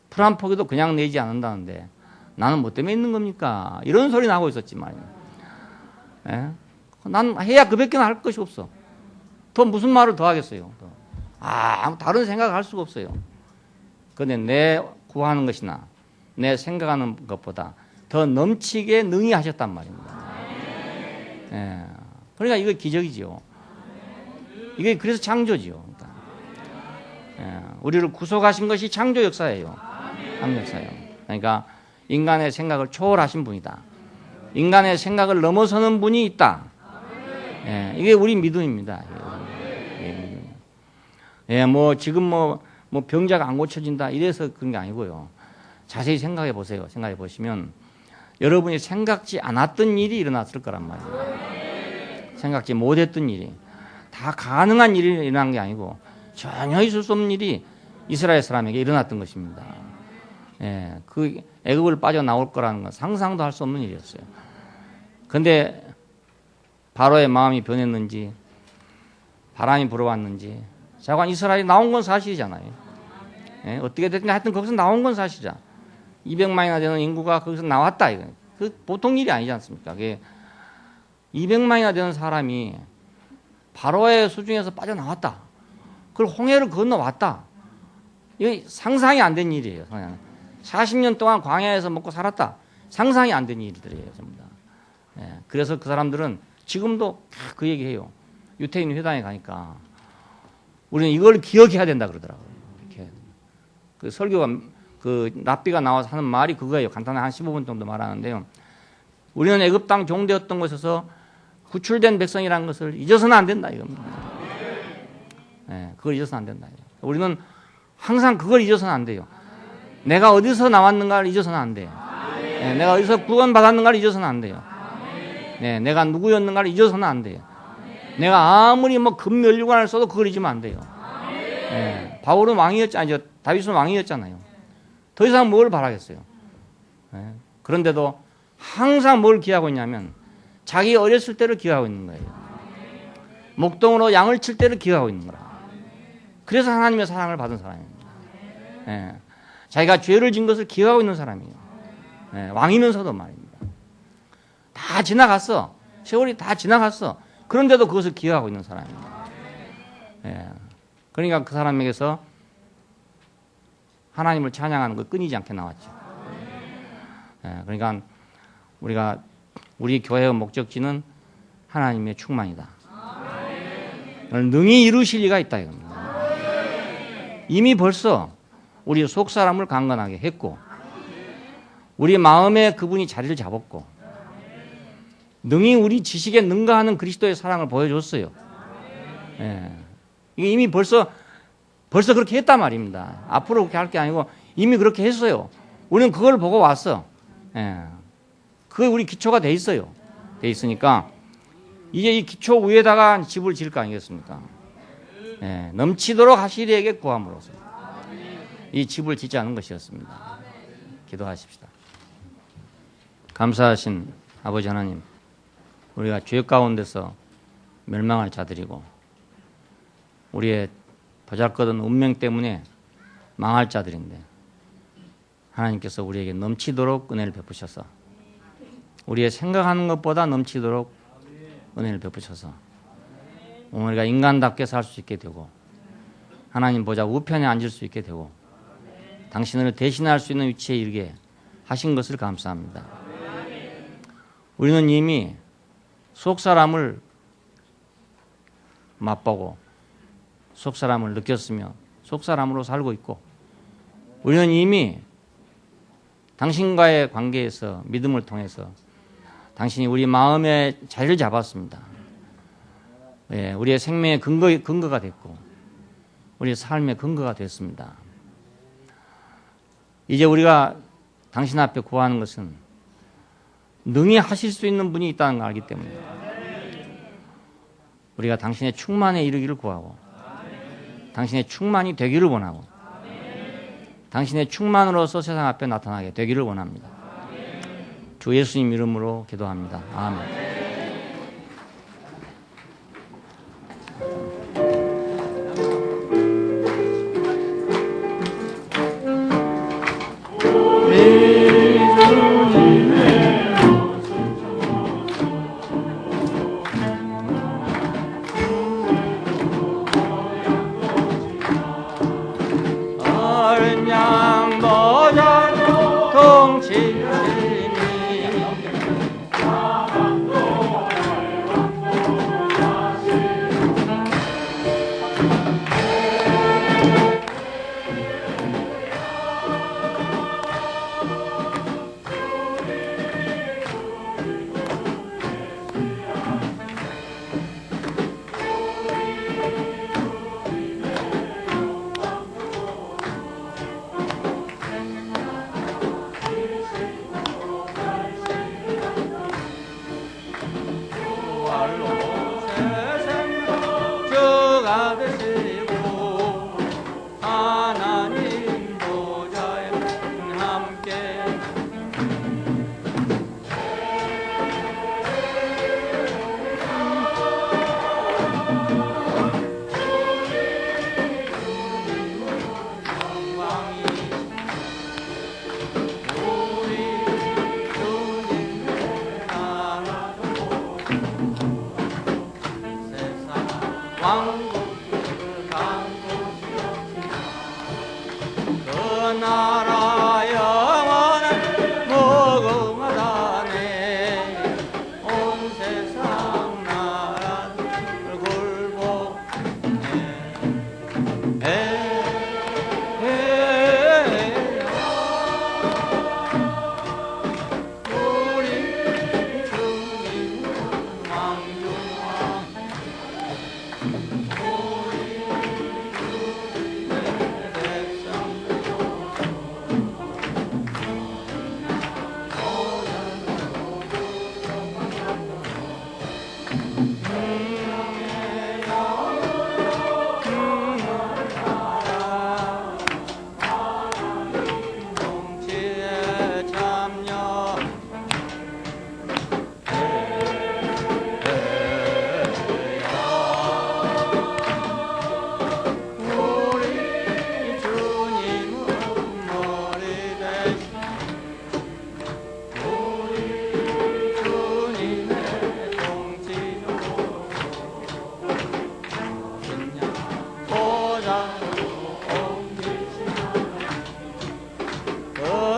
풀 한 포기도 그냥 내지 않는다는데 나는 뭐 때문에 있는 겁니까? 이런 소리 나고 있었지 말이야. 예? 난 해야 그밖에 할 것이 없어. 더 무슨 말을 더 하겠어요? 다른 생각을 할 수가 없어요. 그런데 내 구하는 것이나 내 생각하는 것보다 더 넘치게 능히 하셨단 말입니다. 예. 그러니까 이거 기적이지요. 이게 그래서 창조지요. 그러니까. 예. 우리를 구속하신 것이 창조 역사예요. 창조 역사예요. 그러니까 인간의 생각을 초월하신 분이다. 인간의 생각을 넘어서는 분이 있다. 예. 이게 우리 믿음입니다. 예, 뭐 지금 뭐 병자가 안 고쳐진다 이래서 그런 게 아니고요. 자세히 생각해 보세요. 생각해 보시면 여러분이 생각지 않았던 일이 일어났을 거란 말이에요. 생각지 못했던 일이 다 가능한 일이 일어난 게 아니고 전혀 있을 수 없는 일이 이스라엘 사람에게 일어났던 것입니다. 예, 그 애굽을 빠져나올 거라는 건 상상도 할 수 없는 일이었어요. 그런데 바로의 마음이 변했는지 바람이 불어왔는지 자관 이스라엘이 나온 건 사실이잖아요. 예, 어떻게 됐든 하여튼 거기서 나온 건 사실이야. 200만이나 되는 인구가 거기서 나왔다. 이거. 그 보통 일이 아니지 않습니까? 그게 200만이나 되는 사람이 바로의 수중에서 빠져나왔다. 그걸 홍해를 건너왔다. 이거 상상이 안 된 일이에요. 40년 동안 광야에서 먹고 살았다. 상상이 안 된 일들이에요. 전부 다. 예, 그래서 그 사람들은 지금도 그 얘기해요. 유태인 회당에 가니까 우리는 이걸 기억해야 된다 그러더라고요. 이렇게. 그 설교가 그 랍비가 나와서 하는 말이 그거예요. 간단히 한 15분 정도 말하는데요. 우리는 애굽 땅 종되었던 곳에서 구출된 백성이라는 것을 잊어서는 안 된다 이겁니다. 네, 그걸 잊어서는 안 된다. 우리는 항상 그걸 잊어서는 안 돼요. 내가 어디서 나왔는가를 잊어서는 안 돼요. 네, 내가 어디서 구원받았는가를 잊어서는 안 돼요. 네, 내가 누구였는가를 잊어서는 안 돼요. 내가 아무리 뭐 금면류관을 써도 그걸 잊으면 안 돼요. 네, 바울은 왕이었잖아요. 다윗은 왕이었잖아요. 더 이상 뭘 바라겠어요. 네, 그런데도 항상 뭘 기하고 있냐면 자기 어렸을 때를 기하고 있는 거예요. 목동으로 양을 칠 때를 기하고 있는 거라. 그래서 하나님의 사랑을 받은 사람입니다. 네, 자기가 죄를 진 것을 기하고 있는 사람이에요. 네, 왕이면서도 말입니다. 다 지나갔어. 세월이 다 지나갔어. 그런데도 그것을 기하고 있는 사람입니다. 네, 그러니까 그 사람에게서 하나님을 찬양하는 거 끊이지 않게 나왔죠. 네, 그러니까 우리 교회의 목적지는 하나님의 충만이다. 능히 이루실 리가 있다 이겁니다. 이미 벌써 우리 속 사람을 강건하게 했고 우리 마음에 그분이 자리를 잡았고 능히 우리 지식에 능가하는 그리스도의 사랑을 보여줬어요. 예. 이게 이미 벌써 그렇게 했단 말입니다. 앞으로 그렇게 할 게 아니고 이미 그렇게 했어요. 우리는 그걸 보고 왔어. 예. 그게 우리 기초가 돼 있어요. 돼 있으니까 이제 이 기초 위에다가 집을 지을 거 아니겠습니까? 예. 넘치도록 하시리에게 구함으로써 이 집을 짓지 않은 것이었습니다. 기도하십시다. 감사하신 아버지 하나님, 우리가 죄 가운데서 멸망할 자들이고 우리의 보잘것없는 운명 때문에 망할 자들인데 하나님께서 우리에게 넘치도록 은혜를 베푸셔서 우리의 생각하는 것보다 넘치도록 은혜를 베푸셔서 우리가 인간답게 살 수 있게 되고 하나님 보좌 우편에 앉을 수 있게 되고 당신을 대신할 수 있는 위치에 이르게 하신 것을 감사합니다. 우리는 이미 속사람을 맛보고 속사람을 느꼈으며 속사람으로 살고 있고 우리는 이미 당신과의 관계에서 믿음을 통해서 당신이 우리 마음에 자리를 잡았습니다. 예, 우리의 생명의 근거가 됐고 우리의 삶의 근거가 됐습니다. 이제 우리가 당신 앞에 구하는 것은 능히 하실 수 있는 분이 있다는 걸 알기 때문입니다. 우리가 당신의 충만에 이르기를 구하고 당신의 충만이 되기를 원하고 당신의 충만으로서 세상 앞에 나타나게 되기를 원합니다. 주 예수님 이름으로 기도합니다. 아멘.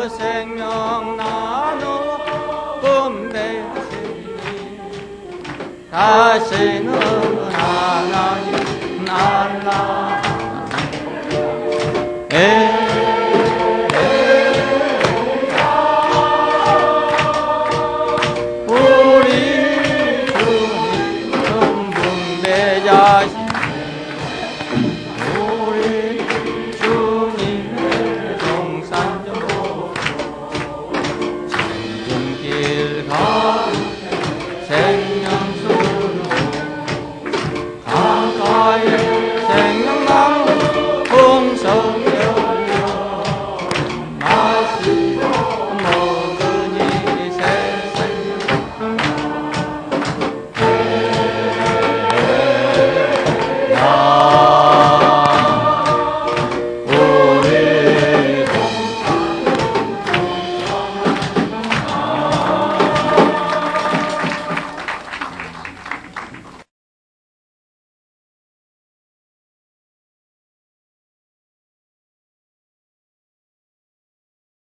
생명 나누어 분배하시니 다시는